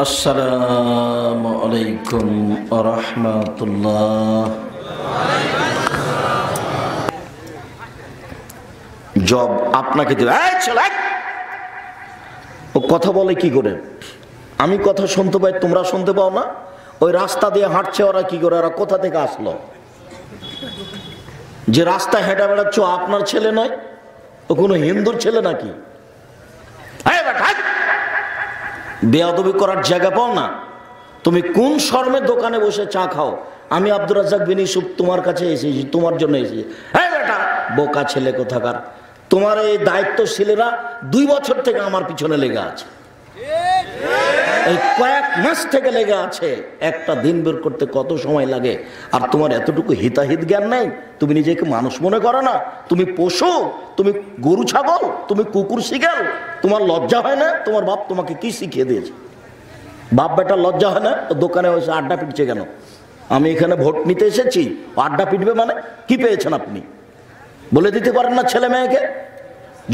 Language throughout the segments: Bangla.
আসসালামু আলাইকুম ওয়া রাহমাতুল্লাহ। জব আপনাকে দেবে। ও কথা বলে কি করে? আমি কথা শুনতে পাই, তোমরা শুনতে পাও না? ওই রাস্তা দিয়ে হাঁটছে ওরা, কি করে? ওরা কোথা থেকে আসলো? যে রাস্তায় হেঁটে বেড়াচ্ছ আপনার ছেলে নয়, ও কোনো হিন্দুর ছেলে নাকি? বেয়াদবি করার জায়গা পাও না? তুমি কোন শর্মে দোকানে বসে চা খাও? আমি আব্দুর রাজ্জাক বিন ইউসুফ তোমার কাছে এসেছি, তোমার জন্য এসেছি। হ্যাঁ বেটা, বোকা ছেলে কোথাকার। তোমার এই দায়িত্বশীলেরা 2 বছর থেকে আমার পিছনে লেগে আছে, এই কয়েক মাস থেকে লেগে আছে। একটা দিন বের করতে কত সময় লাগে? আর তোমার এতটুকু হিতাহিত জ্ঞান নেই? তুমি নিজেকে মানুষ মনে করো না? তুমি পশু, তুমি গরু ছাগল, তুমি কুকুর শিকাল। তোমার লজ্জা হয় না? তোমার বাপ তোমাকে কি শিখিয়ে দিয়েছে? বাপ বেটার লজ্জা হয় না? দোকানে বসে আড্ডা পিটছে কেন? আমি এখানে ভোট নিতে এসেছি, আড্ডা পিটবে মানে? কি পেয়েছেন আপনি? বলে দিতে পারেন না ছেলে মেয়েকে?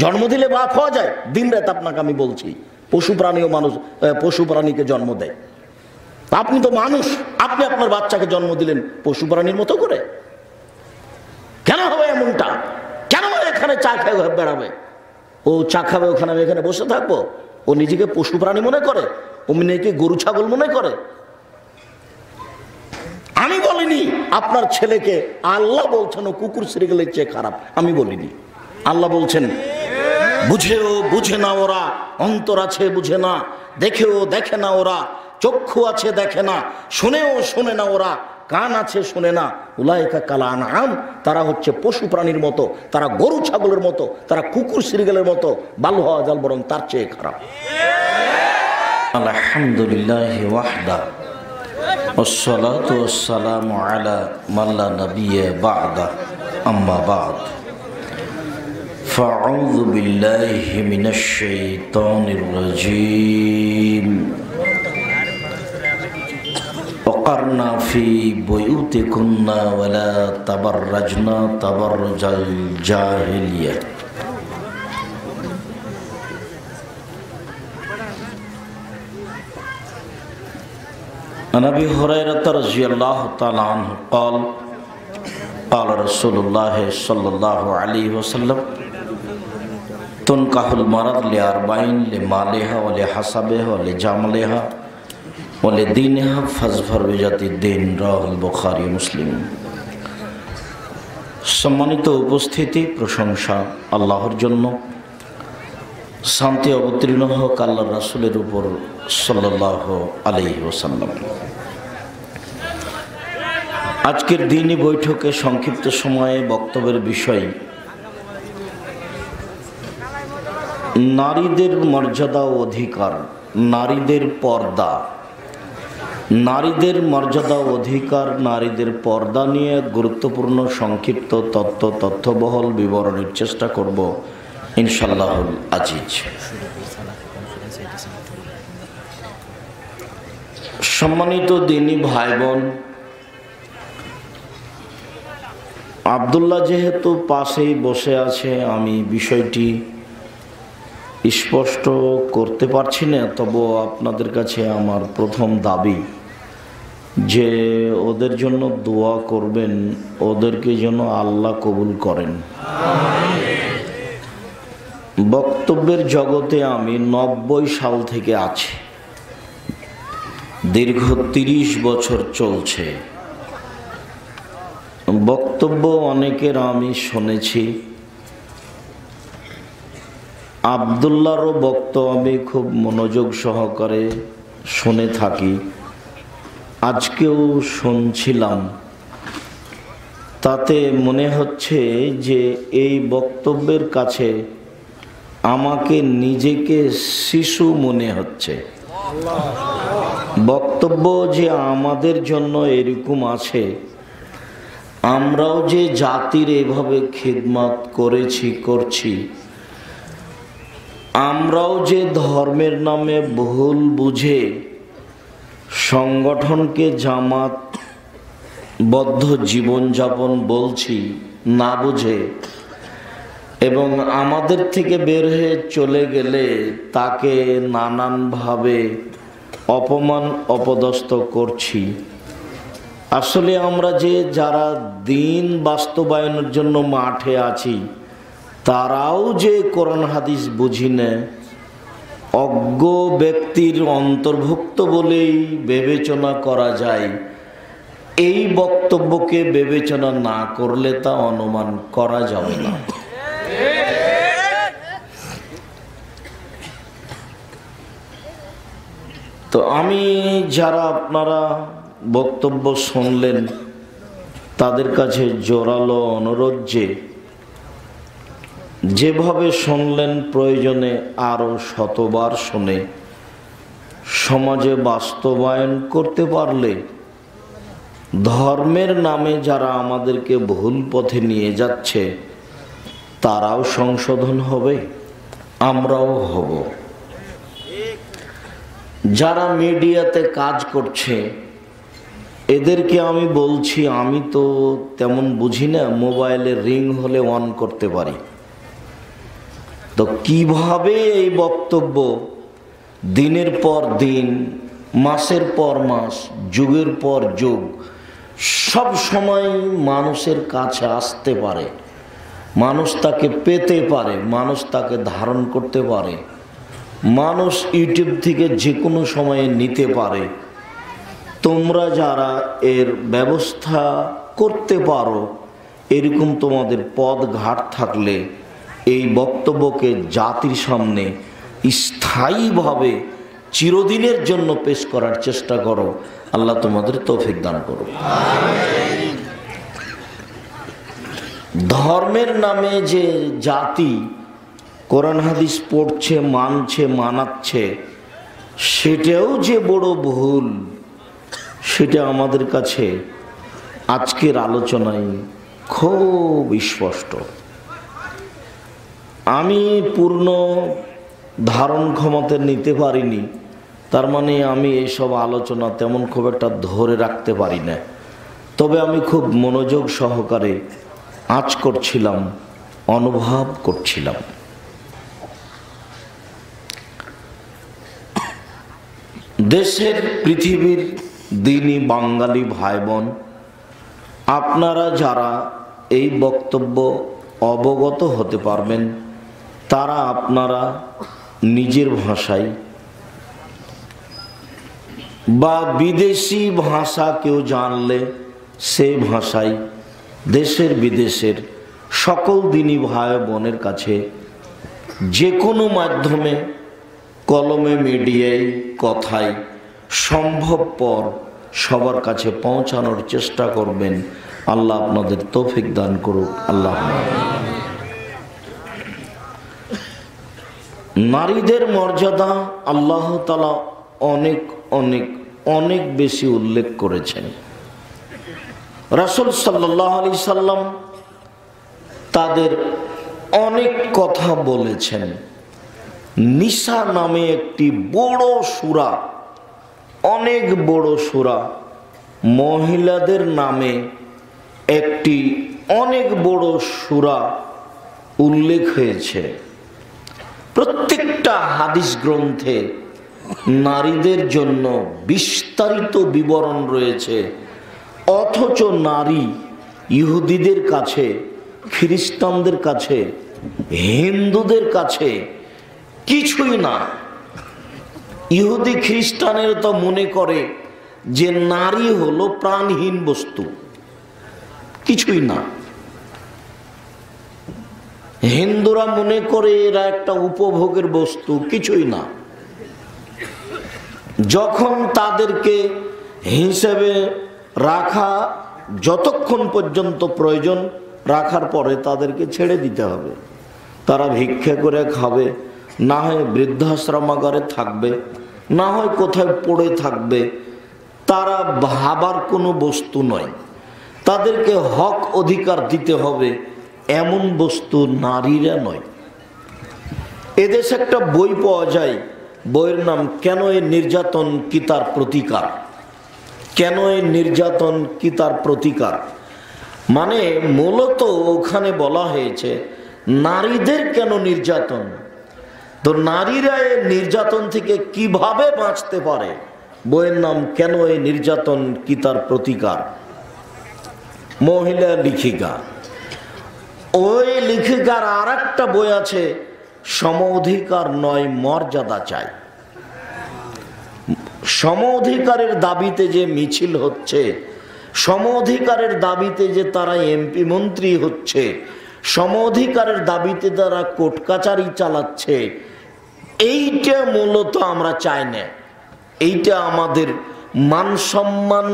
জন্ম দিলে বাপ হওয়া যায়? দিন রাত আপনাকে আমি বলছি, পশু প্রাণীও মানুষ, পশু প্রাণীকে জন্ম দেয়। আপনি তো মানুষ, আপনি আপনার বাচ্চাকে জন্ম দিলেন পশু প্রাণীর মতো করে? কেন হবে এমনটা? কেন এখানে চা খেয়ে বেড়াবে? ও চা খাবে ওখানে, আমি এখানে বসে থাকবো? ও নিজেকে পশু প্রাণী মনে করে? ও নিজেকে গরু ছাগল মনে করে? আমি বলিনি আপনার ছেলেকে আল্লাহ বলছেন ও কুকুর শ্রীগেলের চেয়ে খারাপ। আমি বলিনি, আল্লাহ বলছেন বুঝেও বুঝে না ওরা, অন্তর আছে বুঝে না, দেখেও দেখে না ওরা, চক্ষু আছে দেখে না, শুনেও শোনে না ওরা, কান আছে শোনে না। উলাইকা কাল আনআম, তারা হচ্ছে পশু প্রাণীর মতো, তারা গরু ছাগলের মতো, তারা কুকুর শ্রীগেলের মতো। বাল হওয়া জাল বরং তার চেয়ে খারাপ। আলহামদুলিল্লাহ ওয়াহদা ওয়াসসালাতু ওয়াসসালামু আলা মান লা নাবিয়্যা বা'দা, আম্মা বা'দ। فأعوذ بالله من الشيطان الرجيم وقرنا في بيوتكن ولا تبرجنا تبرج الجاهلية عن أبي هريرة رضي الله تعالى عنه قال قال رسول الله صلى الله عليه وسلم তুনকাহুল মারাদ লিআরবাইন লিমালিহা ওয়া লিহাসাবিহা ওয়া লিজামালিহা ওয়া লিদীনিহা ফাজফার বিজাতিদ্দীন, রাওয়াহুল বুখারী মুসলিম। সম্মানিত উপস্থিতি, প্রশংসা আল্লাহর জন্য, শান্তি অবতীর্ণ হোক আল্লাহর রাসূলের উপর সাল্লাল্লাহু আলাইহি ওয়াসাল্লাম। আজকের দিনী বৈঠকে সংক্ষিপ্ত সময়ে বক্তব্যের বিষয় নারীদের মর্যাদা ও অধিকার, নারীদের পর্দা। নারীদের মর্যাদা ও অধিকার, নারীদের পর্দা নিয়ে গুরুত্বপূর্ণ সংক্ষিপ্ত তথ্যবহল বিবরণের চেষ্টা করব ইনশাআল্লাহুল আজিজ। সম্মানিত দিনী ভাই বোন, আব্দুল্লাহ যেহেতু পাশেই বসে আছে, আমি বিষয়টি স্পষ্ট করতে পারছি না, তবু আপনাদের কাছে আমার প্রথম দাবি যে ওদের জন্য দোয়া করবেন, ওদেরকে যেন আল্লাহ কবুল করেন। বক্তব্যের জগতে আমি 90 সাল থেকে আছি, দীর্ঘ 30 বছর চলছে। বক্তব্য অনেকের আমি শুনেছি, আব্দুল্লাহরও বক্তব্য আমি খুব মনোযোগ সহকারে শুনে থাকি, আজকেও শুনছিলাম। তাতে মনে হচ্ছে যে এই বক্তব্যের কাছে আমাকে নিজেকে শিশু মনে হচ্ছে। বক্তব্য যে আমাদের জন্য এরকম আছে, আমরাও যে জাতির এভাবে খিদমত করেছি, করছি, আমরাও যে ধর্মের নামে ভুল বুঝে সংগঠনকে জামাতবদ্ধ জীবনযাপন বলছি না বুঝে, এবং আমাদের থেকে বের হয়ে চলে গেলে তাকে নানানভাবে অপমান অপদস্থ করছি। আসলে আমরা যে যারা দিন বাস্তবায়নের জন্য মাঠে আছি তারাও যে কোরআন হাদিস বুঝি না, অজ্ঞ ব্যক্তির অন্তর্ভুক্ত বলেই বিবেচনা করা যায়। এই বক্তব্যকে বিবেচনা না করলে তা অনুমান করা যাবে না। তো আমি যারা আপনারা বক্তব্য শুনলেন তাদের কাছে জোরালো অনুরোধ যে যেভাবে শুনলেন প্রয়োজনে আরো শতবার শুনে সমাজে বাস্তবায়ন করতে পারলে ধর্মের নামে যারা আমাদেরকে ভুল পথে নিয়ে যাচ্ছে তারাও সংশোধন হবে, আমরাও হব। যারা মিডিয়াতে কাজ করছে এদেরকে আমি বলছি, আমি তো তেমন বুঝি না, মোবাইলে রিং হলে অন করতে পারি। তো কিভাবে এই বক্তব্য দিনের পর দিন, মাসের পর মাস, যুগের পর যুগ সব সময় মানুষের কাছে আসতে পারে, মানুষ তাকে পেতে পারে, মানুষ তাকে ধারণ করতে পারে, মানুষ ইউটিউব থেকে যে কোনো সময়ে নিতে পারে। তোমরা যারা এর ব্যবস্থা করতে পারো, এরকম তোমাদের পথ ঘাট থাকলে এই বক্তব্যকে জাতির সামনে স্থায়ীভাবে চিরদিনের জন্য পেশ করার চেষ্টা করো। আল্লাহ তোমাদের তৌফিক দান করো। ধর্মের নামে যে জাতি কোরআন হাদিস পড়ছে, মানছে, মানাচ্ছে, সেটাও যে বড় ভুল, সেটা আমাদের কাছে আজকের আলোচনায় খুব স্পষ্ট। আমি পূর্ণ ধারণ ক্ষমতা নিতে পারিনি, তার মানে আমি এইসব আলোচনা তেমন খুব একটা ধরে রাখতে পারি না। তবে আমি খুব মনোযোগ সহকারে আঁচ করছিলাম, অনুভব করছিলাম। দেশের, পৃথিবীর দিনী বাঙালি ভাই বোন, আপনারা যারা এই বক্তব্য অবগত হতে পারবেন তারা আপনারা নিজের ভাষায় বা বিদেশি ভাষা কেউ জানলে সেই ভাষায় দেশের বিদেশের সকল দিনী ভাই বোনের কাছে যে কোনো মাধ্যমে, কলমে, মিডিয়ায়, কথায় সম্ভবপর সবার কাছে পৌঁছানোর চেষ্টা করবেন। আল্লাহ আপনাদের তৌফিক দান করুক। আল্লাহ। নারীদের মর্যাদা আল্লাহ তাআলা অনেক অনেক অনেক বেশি উল্লেখ করেছেন। রাসূল সাল্লাল্লাহু আলাইহি সাল্লাম তাদের অনেক কথা বলেছেন। নিসা নামে একটি বড় সূরা, অনেক বড় সূরা, মহিলাদের নামে একটি অনেক বড় সূরা উল্লেখ হয়েছে। প্রত্যেকটা হাদিস গ্রন্থে নারীদের জন্য বিস্তারিত বিবরণ রয়েছে, অথচ নারী ইহুদিদের কাছে, খ্রিস্টানদের কাছে, হিন্দুদের কাছে কিছুই না। ইহুদি খ্রিস্টানের তো মনে করে যে নারী হলো প্রাণহীন বস্তু, কিছুই না। হিন্দুরা মনে করে এরা একটা উপভোগের বস্তু, কিছুই না। যখন তাদেরকে হিসেবে রাখা যতক্ষণ পর্যন্ত প্রয়োজন, রাখার পরে তাদেরকে ছেড়ে দিতে হবে। তারা ভিক্ষা করে খাবে, না হয় বৃদ্ধাশ্রমাগারে থাকবে, না হয় কোথায় পড়ে থাকবে। তারা ভাবার কোনো বস্তু নয়। তাদেরকে হক অধিকার দিতে হবে এমন বস্তু নারীরা নয়। এদেশে একটা বই পাওয়া যায়, বইয়ের নাম কেন এই নির্যাতন কি তার প্রতিকার। কেন এই নির্যাতন কি তার প্রতিকার, মানে মূলত ওখানে বলা হয়েছে নারীদের কেন নির্যাতন, তো নারীরা এই নির্যাতন থেকে কিভাবে বাঁচতে পারে, বইয়ের নাম কেন এই নির্যাতন, কি তার প্রতিকার। মহিলা লেখিকা, ওই লেখিকার আর একটা বই আছে, সম অধিকার নয় মর্যাদা চাই। সম অধিকারের দাবিতে যে মিছিল হচ্ছে, সম অধিকারের দাবিতে যে তারা এমপি মন্ত্রী হচ্ছে, সম অধিকারের দাবিতে তারা কোর্ট কাচারি চালাচ্ছে, এইটা মূলত আমরা চাই না। এইটা আমাদের মান সম্মান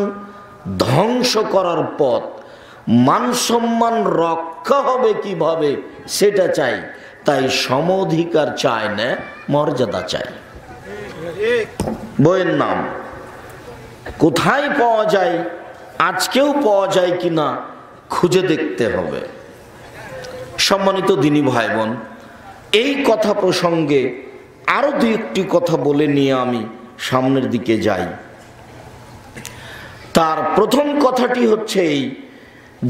ধ্বংস করার পথ। মান সম্মান রক্ষা হবে কিভাবে সেটা চাই। তাই সম অধিকার চায় না, মর্যাদা চাই। বইয়ের নাম কোথায় পাওয়া যায়, আজকেও পাওয়া যায় কিনা খুঁজে দেখতে হবে। সম্মানিত দিনী ভাই বোন, এই কথা প্রসঙ্গে আরো দুই একটি কথা বলে নিয়ে আমি সামনের দিকে যাই। তার প্রথম কথাটি হচ্ছে এই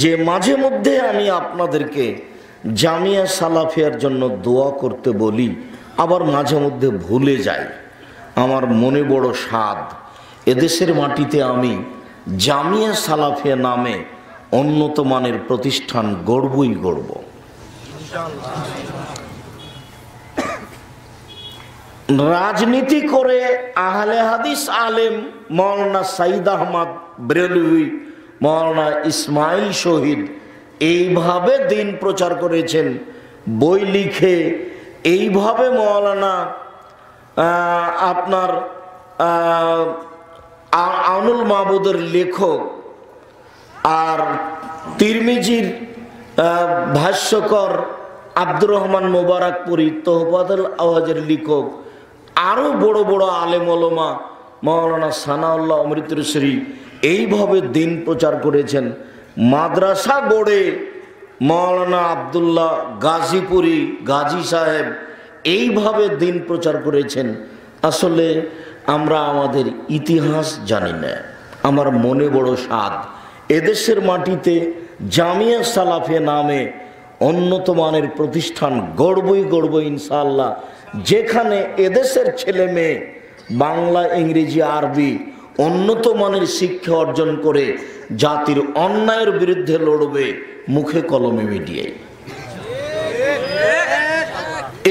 যে মাঝে মধ্যে আমি আপনাদেরকে জামিয়া সালাফিয়ার জন্য দোয়া করতে বলি, আবার মাঝে মধ্যে ভুলে যাই। আমার মনে বড় সাধ, এদেশের মাটিতে আমি জামিয়া সালাফিয়া নামে উন্নত মানের প্রতিষ্ঠান গড়বই গড়ব। রাজনীতি করে আহলে হাদিস আলেম মৌলানা সাইদ আহমদ বেরেলভী, মৌলানা ইসমাইল শহীদ এইভাবে দিন প্রচার করেছেন, বই লিখে এইভাবে মৌলানা আপনার আউনুল মাহবুদের লেখক আর তিরমিজির ভাষ্যকর আব্দুর রহমান মোবারকপুরী, তোহফাতুল আওয়াজের লেখক, আরো বড় বড় আলেম ওলামা মৌলানা সানাউল্লাহ অমৃতসরী এইভাবে দিন প্রচার করেছেন। মাদ্রাসা গড়ে মৌলানা আব্দুল্লাহ গাজীপুরী গাজী সাহেব এইভাবে দিন প্রচার করেছেন। আসলে আমরা আমাদের ইতিহাস জানি না। আমার মনে বড় সাধ, এদেশের মাটিতে জামিয়া সালাফিয়া নামে উন্নত মানের প্রতিষ্ঠান গড়বই গড়ব ইনশাআল্লাহ, যেখানে এদেশের ছেলে মেয়ে বাংলা, ইংরেজি, আরবি উন্নত মানের শিক্ষা অর্জন করে জাতির অন্যায়ের বিরুদ্ধে লড়বে মুখে কলমে মিডিয়ায়।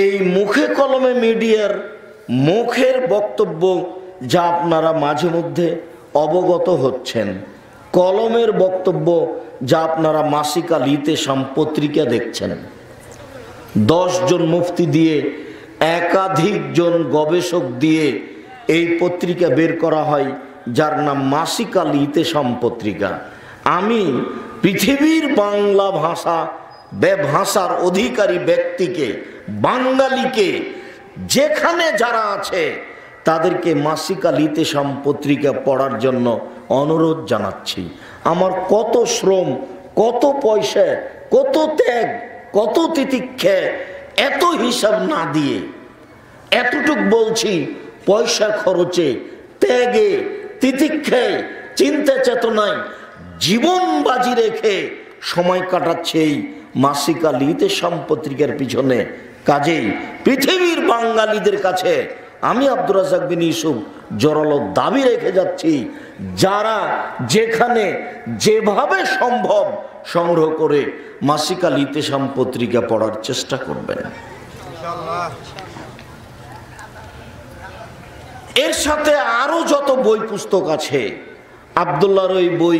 এই মুখে কলমে মিডিয়ার মুখের বক্তব্য যা আপনারা মাঝে মধ্যে অবগত হচ্ছেন, কলমের বক্তব্য যা আপনারা মাসিক আল ইতেশাম পত্রিকা দেখছেন, 10 জন মুফতি দিয়ে একাধিক জন গবেষক দিয়ে এই পত্রিকা বের করা হয়, যার নাম মাসিক আল ইতেশাম পত্রিকা। আমি পৃথিবীর বাংলা ভাষার অধিকারী ব্যক্তিকে, বাঙালিকে, যেখানে যারা আছে তাদেরকে মাসিক আল ইতেশাম পত্রিকা পড়ার জন্য অনুরোধ জানাচ্ছি। আমার কত শ্রম, কত পয়সা, কত ত্যাগ, কত তিতিক্ষা, এত হিসাব না দিয়ে এতটুক বলছি, পয়সা খরচে, ত্যাগে, তিতিক্ষায়, চিন্তা চেতনায় জীবন বাজি রেখে সময় কাটাচ্ছে এই মাসিক আল ইতেশাম পত্রিকার পিছনে। কাজেই পৃথিবীর বাঙালিদের কাছে আমি আব্দুর রাজ্জাক বিন ইউসুফ জোরালো দাবি রেখে যাচ্ছি, যারা যেখানে যেভাবে সম্ভব সংগ্রহ করে মাসিক আল ইতেশাম পত্রিকা পড়ার চেষ্টা করবেন। এর সাথে আরো যত বই পুস্তক আছে, আব্দুল্লাহর ওই বই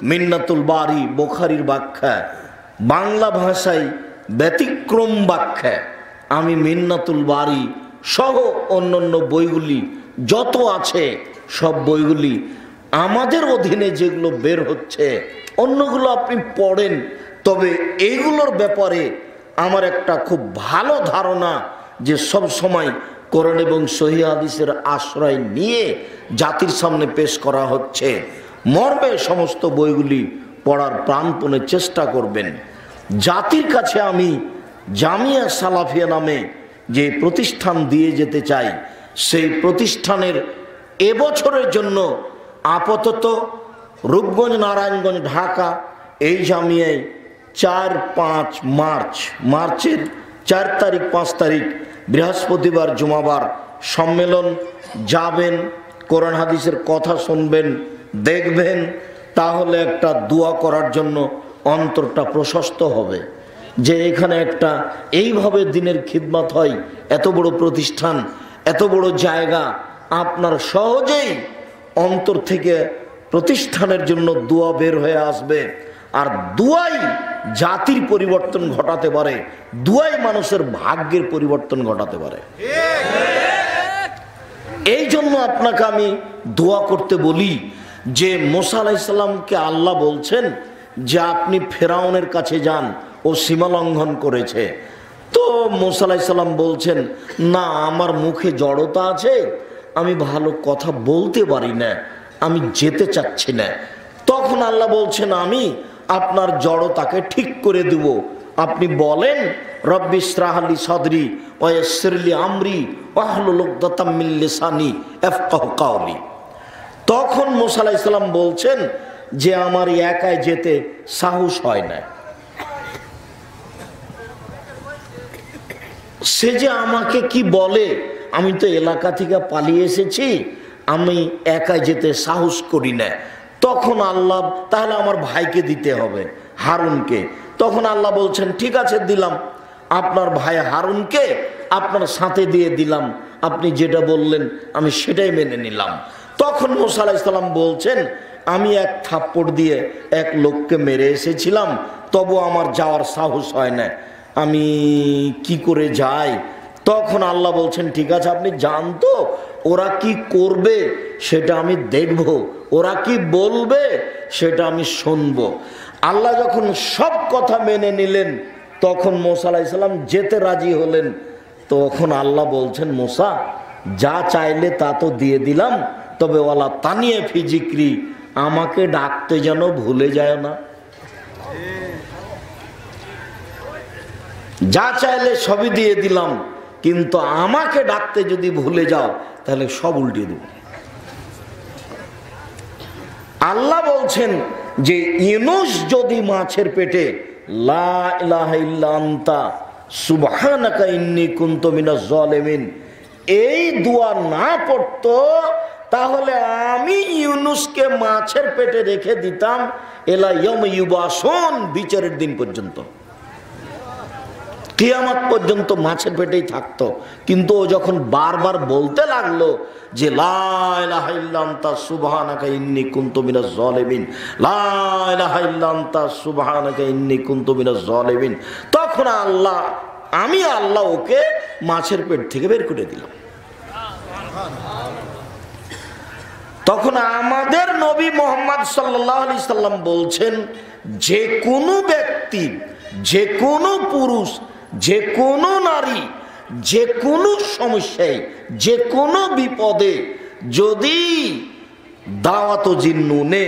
মিন্নাতুল বারি, বুখারীর ব্যাখ্যা, বাংলা ভাষায় ব্যতিক্রম ব্যাখ্যা, আমি মিন্নাতুল বারি সহ অন্যান্য বইগুলি যত আছে সব বইগুলি আমাদের অধীনে যেগুলো বের হচ্ছে, অন্যগুলো আপনি পড়েন। তবে এইগুলোর ব্যাপারে আমার একটা খুব ভালো ধারণা যে সব সময় কোরআন এবং সহিহ হাদিসের আশ্রয় নিয়ে জাতির সামনে পেশ করা হচ্ছে। মর্মে সমস্ত বইগুলি পড়ার প্রাণপণে চেষ্টা করবেন। জাতির কাছে আমি জামিয়া সালাফিয়া নামে যে প্রতিষ্ঠান দিয়ে যেতে চাই, সেই প্রতিষ্ঠানের এবছরের জন্য আপাতত রূপগঞ্জ, নারায়ণগঞ্জ, ঢাকা এই জামিয়ায় 4-5 মার্চের 4 তারিখ 5 তারিখ বৃহস্পতিবার জুমাবার সম্মেলন যাবেন, কোরআন হাদিসের কথা শুনবেন, দেখবেন, তাহলে একটা দোয়া করার জন্য অন্তরটা প্রশস্ত হবে যে এখানে একটা এইভাবে দিনের খিদমত হয়, এত বড় প্রতিষ্ঠান, এত বড় জায়গা, আপনার সহজেই অন্তর থেকে প্রতিষ্ঠানের জন্য দোয়া বের হয়ে আসবে। আর দোয়াই জাতির পরিবর্তন ঘটাতে পারে, দোয়াই মানুষের ভাগ্যের পরিবর্তন ঘটাতে পারে। এই জন্য আপনাকে আমি দোয়া করতে বলি যে মুসা আলাইহিস সালামকে আল্লাহ বলছেন যে আপনি ফেরাউনের কাছে যান, ও সীমা লঙ্ঘন করেছে। তো মুসা আলাইহিস সালাম বলছেন, না, আমার মুখে জড়তা আছে, আমি ভালো কথা বলতে পারি না, আমি যেতে চাচ্ছি না। তখন আল্লাহ বলছেন, আমি আপনার জড়তাকে ঠিক করে দেব, আপনি বলেন রব্বি ইশরাহ লি সাদরি ওয়া ইয়াসসির লি আমরি ওয়াহলুল উকদাতাম মিন লিসানি ইয়াফকাহু কাওলি। তখন মুসা আলাইহিস সালাম বলছেন যে আমার একাই যেতে সাহস হয় না, সে যে আমাকে কি বলে, আমি তো এলাকা থেকে পালিয়ে এসেছি, আমি একাই যেতে সাহস করি না। তখন আল্লাহ, তাহলে আমার ভাইকে দিতে হবে, হারুনকে। তখন আল্লাহ বলছেন, ঠিক আছে, দিলাম, আপনার ভাই হারুনকে আপনার সাথে দিয়ে দিলাম, আপনি যেটা বললেন আমি সেটাই মেনে নিলাম। তখন মুসা আলাইহিস সালাম বলছেন, আমি এক থাপ্পড় দিয়ে এক লোককে মেরে এসেছিলাম, তবু আমার যাওয়ার সাহস হয় না, আমি কি করে যাই? তখন আল্লাহ বলছেন, ঠিক আছে, আপনি যান, তো ওরা কি করবে সেটা আমি দেখব, ওরা কি বলবে সেটা আমি শুনব। আল্লাহ যখন সব কথা মেনে নিলেন, তখন মুসা আলাইহিস সালাম যেতে রাজি হলেন। তখন আল্লাহ বলছেন, মুসা, যা চাইলে তা তো দিয়ে দিলাম, তবে ওয়ালা তানিয়ে ফি যিকরি, আমাকে ডাকতে যেন ভুলে যায় না। যা চাইলে সবই দিয়ে দিলাম, কিন্তু আমাকে ডাকতে যদি ভুলে যাও তাহলে সব উল্টে দেব। আল্লাহ বলছেন যে ইউনূস যদি মাছের পেটে লা ইলাহা ইল্লা আনতা সুবহানাকা ইন্নী কুনতু মিনাজ জালিমিন এই দোয়া না পড়তো, তাহলে আমি ইউনূসকে মাছের পেটে রেখে দিতাম এলা ইয়াউম ইউবাসুন, বিচারের দিন পর্যন্ত, কিয়ামত পর্যন্ত মাছের পেটেই থাকতো। কিন্তু ও যখন বারবার বলতে লাগলো যে লা ইলাহা ইল্লা আনতা সুবহানাকা ইন্নী কুনতু মিনাজ জালিমিন, লা ইলাহা ইল্লা আনতা সুবহানাকা ইন্নী কুনতু মিনাজ জালিমিন, তখন আমি আল্লাহ ওকে মাছের পেট থেকে বের করে দিলাম। তখন আমাদের নবী মুহাম্মদ সাল্লাল্লাহু আলাইহি সাল্লাম বলছেন, যে কোনো ব্যক্তি, যে কোনো পুরুষ, যে কোনো নারী, যে কোনো সমস্যায়, যে কোনো বিপদে যদি দাওয়াত জিন্নুনে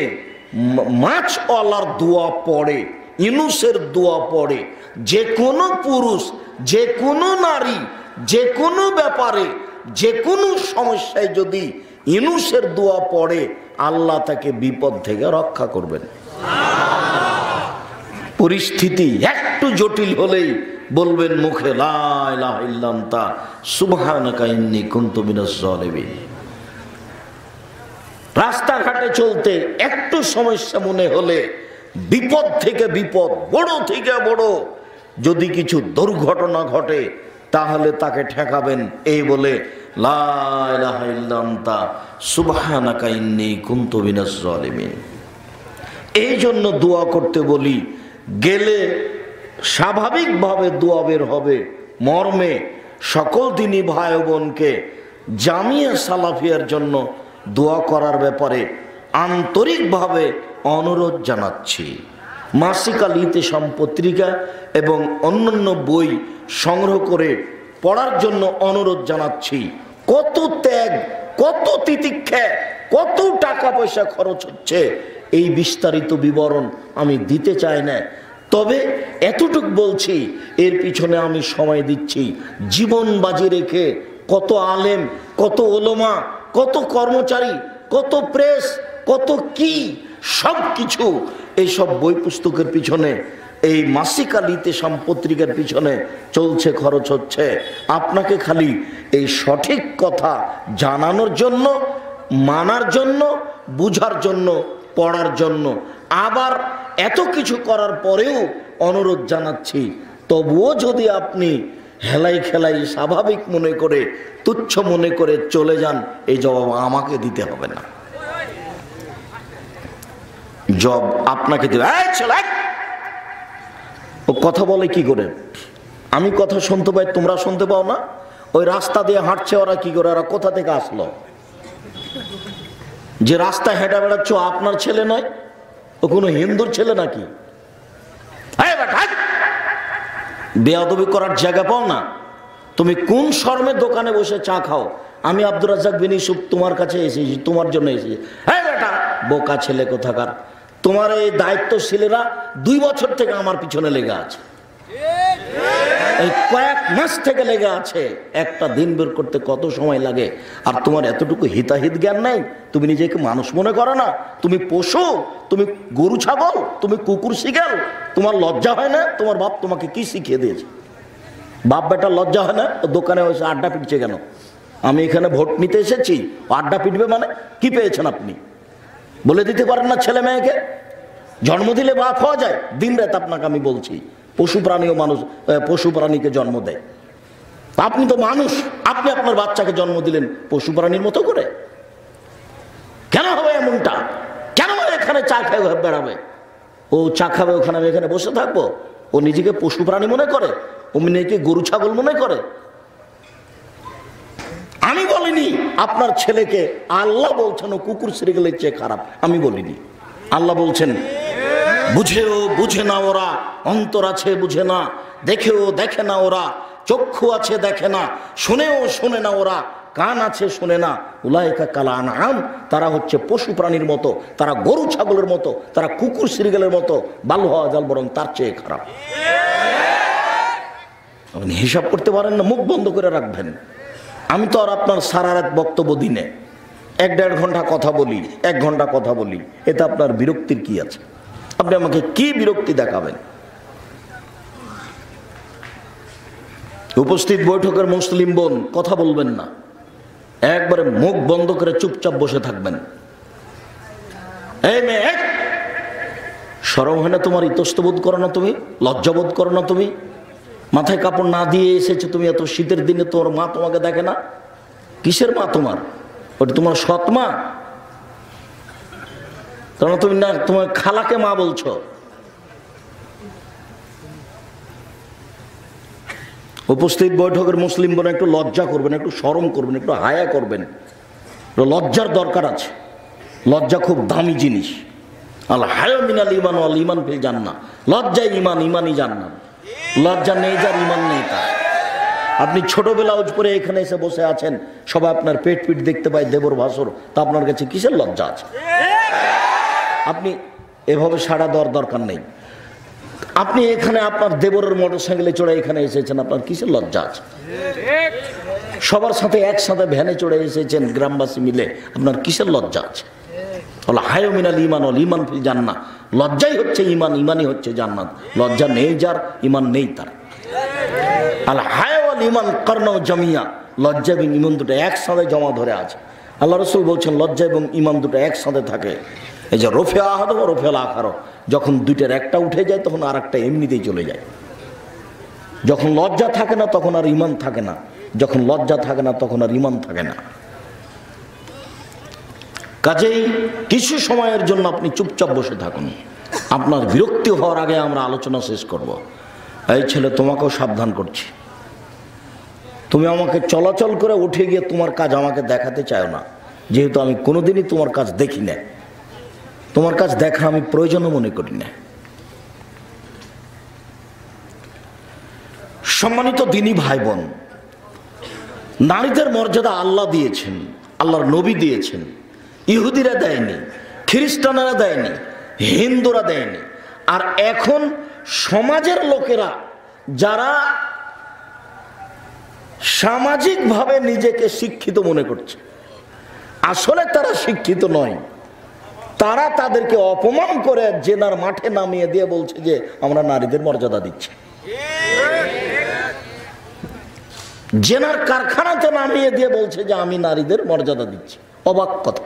মাছওয়ালার দোয়া পড়ে, ইউনূসের দোয়া পড়ে, যে কোনো পুরুষ, যে কোনো নারী, যে কোনো ব্যাপারে, যে কোনো সমস্যায় যদি ইউনূসের দোয়া পড়ে, আল্লাহ তাকে বিপদ থেকে রক্ষা করবেন। পরিস্থিতি একটু জটিল হলেই বলবেন মুখে লা ইলাহা ইল্লা আনতা সুবহানাকা ইন্নী কুনতু মিনাজ জালিমিন। রাস্তাঘাটে চলতে একটু সমস্যা মনে হলে, বিপদ থেকে বিপদ, বড় থেকে বড় যদি কিছু দুর্ঘটনা ঘটে, তাহলে তাকে ঠেকাবেন এই বলে লা ইলাহা ইল্লা আনতা সুবহানাকা ইন্নী কুনতু মিনাজ জালিমিন। এই জন্য দোয়া করতে বলি, গেলে স্বাভাবিকভাবে দোয়া বের হবে মর্মে সকল দিনী ভাই বোনকে জামিয়া সালাফিয়ার জন্য দোয়া করার ব্যাপারে আন্তরিকভাবে অনুরোধ জানাচ্ছি। মাসিক আল ইতিসাম পত্রিকা এবং অন্যান্য বই সংগ্রহ করে পড়ার জন্য অনুরোধ জানাচ্ছি। কত ত্যাগ, কত তিতিক্ষা, কত টাকা পয়সা খরচ হচ্ছে, এই বিস্তারিত বিবরণ আমি দিতে চাই না, তবে এতটুক বলছি, এর পিছনে আমি সময় দিচ্ছি। জীবন বাজি রেখে কত আলেম, কত ওলমা, কত কর্মচারী, কত প্রেস, কত কি সব কিছু এইসব বই পুস্তকের পিছনে এই মাসিক আল ইতিসাম পত্রিকার পিছনে চলছে, খরচ হচ্ছে। আপনাকে খালি এই সঠিক কথা জানানোর জন্য, মানার জন্য, বুঝার জন্য, পড়ার জন্য। আবার এত কিছু করার পরেও অনুরোধ জানাচ্ছি, তবুও যদি আপনি হেলাই খেলাই স্বাভাবিক মনে করে, তুচ্ছ মনে করে চলে যান, এই জবাব আমাকে দিতে হবে না, জব আপনাকে দিবে। ও কথা বলে কি করে? আমি কথা শুনতে পাই, তোমরা শুনতে পাও না? ওই রাস্তা দিয়ে হাঁটছে ওরা, কি করে? ওরা কোথা থেকে আসলো? যে রাস্তায় হেঁটে বেড়াচ্ছ আপনার ছেলে নয়, ও কোনো হিন্দুর ছেলে নাকি? বেয়াদবি করার জায়গা পাও না? তুমি কোন শর্মে দোকানে বসে চা খাও? আমি আব্দুর রাজ্জাক বিন ইউসুফ তোমার কাছে এসেছি, তোমার জন্য এসেছি। হ্যাঁ বেটা, বোকা ছেলে কোথাকার। তোমার এই দায়িত্বশীলেরা 2 বছর থেকে আমার পিছনে লেগে আছে, এই কয়েক মাস থেকে লেগে আছে। একটা দিন বের করতে কত সময় লাগে? আর তোমার এতটুকু হিতাহিত জ্ঞান নাই? তুমি নিজেকে মানুষ মনে করো না? তুমি পশু, তুমি গরু ছাগল, তুমি কুকুর শিগাল। তোমার লজ্জা হয় না? তোমার বাপ তোমাকে কি শিখিয়ে দিয়েছে? বাপ বেটা লজ্জা হয় না? দোকানে হয়েছে আড্ডা পিটছে কেন? আমি এখানে ভোট নিতে এসেছি, আড্ডা পিটবে মানে? কি পেয়েছেন আপনি? বলে দিতে পারেন না ছেলে মেয়েকে? জন্ম দিলে বাপ হওয়া যায়? দিন রাত আপনাকে আমি বলছি, পশু প্রাণীও মানুষ, পশু প্রাণীকে জন্ম দেয়। আপনি তো মানুষ, আপনি আপনার বাচ্চাকে জন্ম দিলেন পশু প্রাণীর মতো করে। কেন হবে এমনটা? কেন এখানে চা খেয়ে বেড়াবে? ও চা খাবে ওখানে, আমি এখানে বসে থাকবো? ও নিজেকে পশু প্রাণী মনে করে? ও নিজেকে গরু ছাগল মনে করে? আমি বলিনি আপনার ছেলেকে আল্লাহ বলছেন ও কুকুর শ্রীগেলের চেয়ে খারাপ, আমি বলিনি। আল্লাহ বলছেন বুঝেও বুঝে না ওরা, অন্তর আছে বুঝে না, দেখেও দেখে না ওরা, চক্ষু আছে দেখে না, শুনেও শোনে না ওরা, কান আছে শোনে না। উলাইকা কাল আনআম, তারা হচ্ছে পশু প্রাণীর মতো, তারা গরু ছাগলের মতো, তারা কুকুর শ্রীগেলের মতো, বাল হওয়া জাল বরং তার চেয়ে খারাপ। আপনি হিসাব করতে পারেন না? মুখ বন্ধ করে রাখবেন। আমি তো আর আপনার সারা রাত বক্তব্য দিনে 1-1.5 ঘন্টা কথা বলি, 1 ঘন্টা কথা বলি, এতে আপনার বিরক্তির কি আছে? আপনি আমাকে কি বিরক্তি দেখাবেন? উপস্থিত বৈঠকের মুসলিম বোন, কথা বলবেন না, একবারে মুখ বন্ধ করে চুপচাপ বসে থাকবেন। এই মেয়ে, শরম হয় না তোমার? ইতস্তবোধ করো না তুমি? লজ্জাবোধ করো না তুমি? মাথায় কাপড় না দিয়ে এসেছো তুমি এত শীতের দিনে, তোমার মা তোমাকে দেখে না? কিসের মা তোমার? ওটা তোমার সৎ মা? কারণ তুমি না তোমার খালাকে মা বলছো। উপস্থিত বৈঠকের মুসলিম বোন, একটু লজ্জা করবেন, একটু শরম করবেন, একটু হায়া করবেন। লজ্জার দরকার আছে। লজ্জা খুব দামি জিনিস। আল হায়া মিনাল ঈমান ওয়াল ঈমান ফিল জান্নাহ। লজ্জাই ঈমান, ঈমানই জান্নাত। লজ্জা নেই যার, ঈমান নেই তার। আপনি ছোটবেলা উজ পরে এখানে এসে বসে আছেন, সবাই আপনার পেট পিট দেখতে পায়, দেবর ভাসুর, তা আপনার কাছে কিসের লজ্জা আছে? আপনি এভাবে সাড়া দেওয়ার দরকার নেই। আপনি এখানে আপনার দেবরের মোটরসাইকেলে চড়ে এখানে এসেছেন, আপনার কিসের লজ্জা আছে? সবার সাথে একসাথে ভ্যানে চড়ে এসেছেন গ্রামবাসী মিলে, আপনার কিসের লজ্জা আছে? বলা হায় মিনাল ঈমান ওয়াল ঈমান ফিল জান্নাহ। লজ্জাই হচ্ছে ঈমান, ঈমানই হচ্ছে জান্নাত। লজ্জা নেই যার, ঈমান নেই তার। আল হায়া ওয়াল ঈমান কারনাউ জামিয়া। লজ্জা এবং ঈমান দুটো একসাথে জমা ধরে আছে। আল্লাহ রাসূল বলছেন লজ্জা এবং ঈমান দুটো একসাথে থাকে। এই যে রফে আহাদ ও রফে আল আখার, যখন দুইটার একটা উঠে যায় তখন আর একটা এমনিতেই চলে যায়। যখন লজ্জা থাকে না তখন আর ঈমান থাকে না, যখন লজ্জা থাকে না তখন আর ঈমান থাকে না। কাজেই কিছু সময়ের জন্য আপনি চুপচাপ বসে থাকুন। আপনার বিরক্তি হওয়ার আগে আমরা আলোচনা শেষ করব। এই ছেলে, তোমাকেও সাবধান করছি, তুমি আমাকে চলাচল করে উঠে গিয়ে তোমার কাজ আমাকে দেখাতে চাও না, যেহেতু আমি কোনোদিনই তোমার কাজ দেখি না। তোমার কাজ দেখা আমি প্রয়োজনও মনে করি না। সম্মানিত দিনী ভাই বোন, নারীদের মর্যাদা আল্লাহ দিয়েছেন, আল্লাহর নবী দিয়েছেন। ইহুদিরা দেয়নি, খ্রিস্টানেরা দেয়নি, হিন্দুরা দেয়নি। আর এখন সমাজের লোকেরা যারা সামাজিকভাবে নিজেকে শিক্ষিত মনে করছে, আসলে তারা শিক্ষিত নয়, তারা তাদেরকে অপমান করে জেনার মাঠে নামিয়ে দিয়ে বলছে যে আমরা নারীদের মর্যাদা দিচ্ছি। জেনার কারখানাতে নামিয়ে দিয়ে বলছে যে আমি নারীদের মর্যাদা দিচ্ছি। অবাক কথা।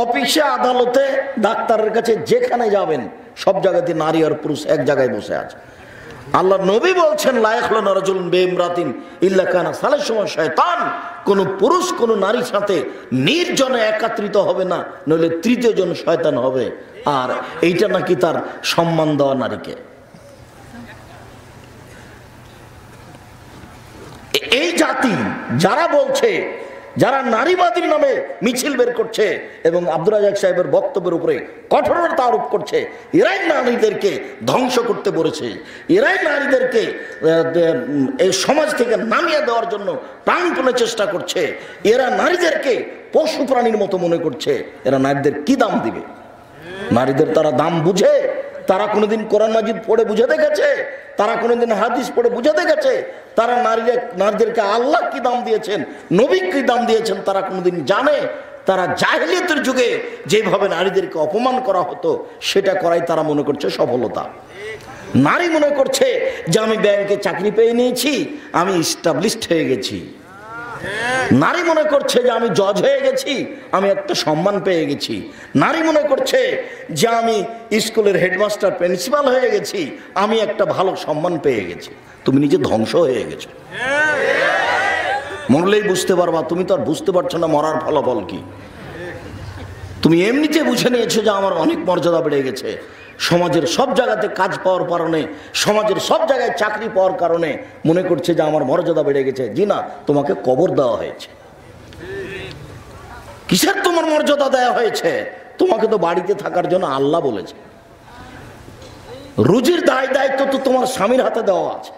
অফিসে, আদালতে, ডাক্তারের কাছে যেখানে যাবেন সব জায়গাতে নারী আর পুরুষ এক জায়গায় বসে আছে। আল্লাহ নবী বলছেন লা ইয়াখলুনা রাজুলুন বিইমরাতিন ইল্লা কানা সালিসুহুমা শায়তান, কোন পুরুষ কোন নারীর সাথে নির্জনে একত্রিত হবে না, নইলে তৃতীয় জন শয়তান হবে। আর এইটা নাকি তার সম্মান দেওয়া নারীকে। এই জাতি যারা বলছে, যারা নারীবাদীর নামে মিছিল বের করছে এবং আব্দুর রাজ্জাক সাহেবের বক্তব্যের উপরে কঠোরতা আরোপ করছে, এরাই নারীদেরকে ধ্বংস করতে বলেছে, এরাই নারীদেরকে এই সমাজ থেকে নামিয়ে দেওয়ার জন্য প্রাণপণে চেষ্টা করছে। এরা নারীদেরকে পশু প্রাণীর মতো মনে করছে। এরা নারীদের কি দাম দিবে? নারীদের তারা দাম বুঝে? তারা কোনোদিন কোরআন মাজিদ পড়ে বুঝে দেখেছে? তারা কোনোদিন হাদিস পড়ে বুঝে দেখেছে? তারা নারীদেরকে আল্লাহ কি দাম দিয়েছেন, নবী কি দাম দিয়েছেন তারা কোনোদিন জানে? তারা জাহেলিয়াতের যুগে যেভাবে নারীদেরকে অপমান করা হতো সেটা করাই তারা মনে করছে সফলতা। নারী মনে করছে যে আমি ব্যাংকে চাকরি পেয়ে নিয়েছি, আমি এস্টাবলিশড হয়ে গেছি। নারী মনে করছে যে আমি জজ হয়ে গেছি, আমি একটা সম্মান পেয়ে গেছি। নারী মনে করছে যে আমি স্কুলের হেডমাস্টার, প্রিন্সিপাল হয়ে গেছি, আমি একটা ভালো সম্মান পেয়ে গেছি। তুমি নিজে ধ্বংস হয়ে গেছো। মরলেই বুঝতে পারবা। তুমি তো আর বুঝতে পারছো না মরার ফলাফল কি। তুমি এমনিতে বুঝে নিয়েছো যে আমার অনেক মর্যাদা বেড়ে গেছে, সমাজের সব জায়গাতে কাজ পাওয়ার কারণে, সমাজের সব জায়গায় চাকরি পাওয়ার কারণে মনে করছে যে আমার মর্যাদা বেড়ে গেছে। জি না, তোমাকে কবর দেওয়া হয়েছে। কিসের তোমার মর্যাদা দেওয়া হয়েছে? তোমাকে তো বাড়িতে থাকার জন্য আল্লাহ বলেছে। রুজির দায় দায়িত্ব তো তোমার স্বামীর হাতে দেওয়া আছে।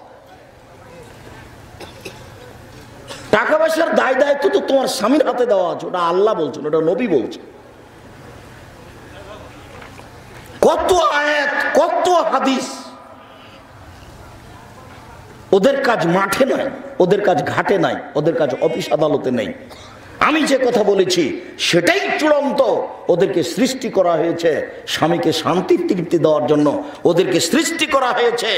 টাকা পয়সার দায় দায়িত্ব তো তোমার স্বামীর হাতে দেওয়া আছে। ওটা আল্লাহ বলছেন, ওটা নবী বলছে। কত আয়াত, কত হাদিস। ওদের কাজ মাঠে নাই, ওদের কাজ ঘাটে নাই, ওদের কাজ অফিস আদালতে নেই। আমি যে কথা বলেছি সেটাই চূড়ান্ত। ওদেরকে সৃষ্টি করা হয়েছে স্বামীকে শান্তির তৃপ্তি দেওয়ার জন্য, ওদেরকে সৃষ্টি করা হয়েছে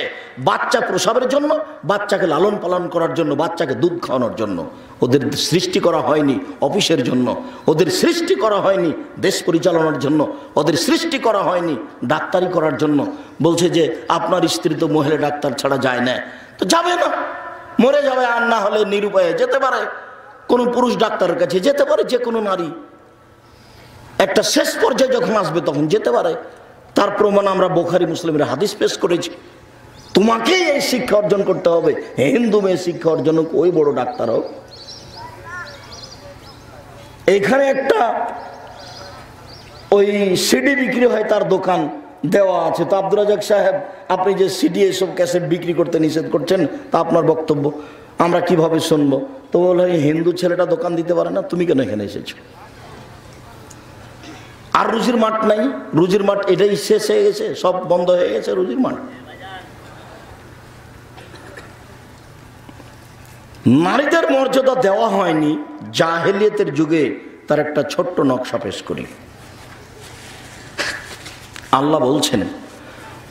বাচ্চা প্রসবের জন্য, বাচ্চাকে লালন পালন করার জন্য, বাচ্চাকে দুধ খাওয়ানোর জন্য। ওদের সৃষ্টি করা হয়নি অফিসের জন্য, ওদের সৃষ্টি করা হয়নি দেশ পরিচালনার জন্য, ওদের সৃষ্টি করা হয়নি ডাক্তারি করার জন্য। বলছে যে আপনার স্ত্রী তো মহিলা ডাক্তার ছাড়া যায় না, তো যাবে না, মরে যাবে। আর না হলে নিরুপায়ে যেতে পারে, কোনো পুরুষ ডাক্তারের কাছে যেতে পারে, যে কোনো নারী একটা শেষ পর্যায়ে যখন আসবে তখন যেতে পারে। তার প্রমাণ আমরা বুখারী মুসলিমের হাদিস পেশ করেছি। তোমাকেই এই শিক্ষা অর্জন করতে হবে। হিন্দু মেয়ে শিক্ষা অর্জন হোক, ওই বড় ডাক্তার হোক। এখানে একটা ওই সিডি বিক্রি হয়, তার দোকান দেওয়া আছে। তো আব্দুর রাজ্জাক সাহেব, আপনি যে সিডি এসব ক্যাসেট বিক্রি করতে নিষেধ করছেন, তা আপনার বক্তব্য আমরা কিভাবে শুনবো? তো বলে হিন্দু ছেলেটা দোকান দিতে পারে না, তুমি কেন এখানে এসেছো? আর রুজির মাঠ নাই, রুজির মাঠ এটাই শেষ হয়ে গেছে, সব বন্ধ হয়ে গেছে রুজির মাঠ। নারীদের মর্যাদা দেওয়া হয়নি জাহেলিয়াতের যুগে। তার একটা ছোট্ট নকশা পেশ করি। আল্লাহ বলছেন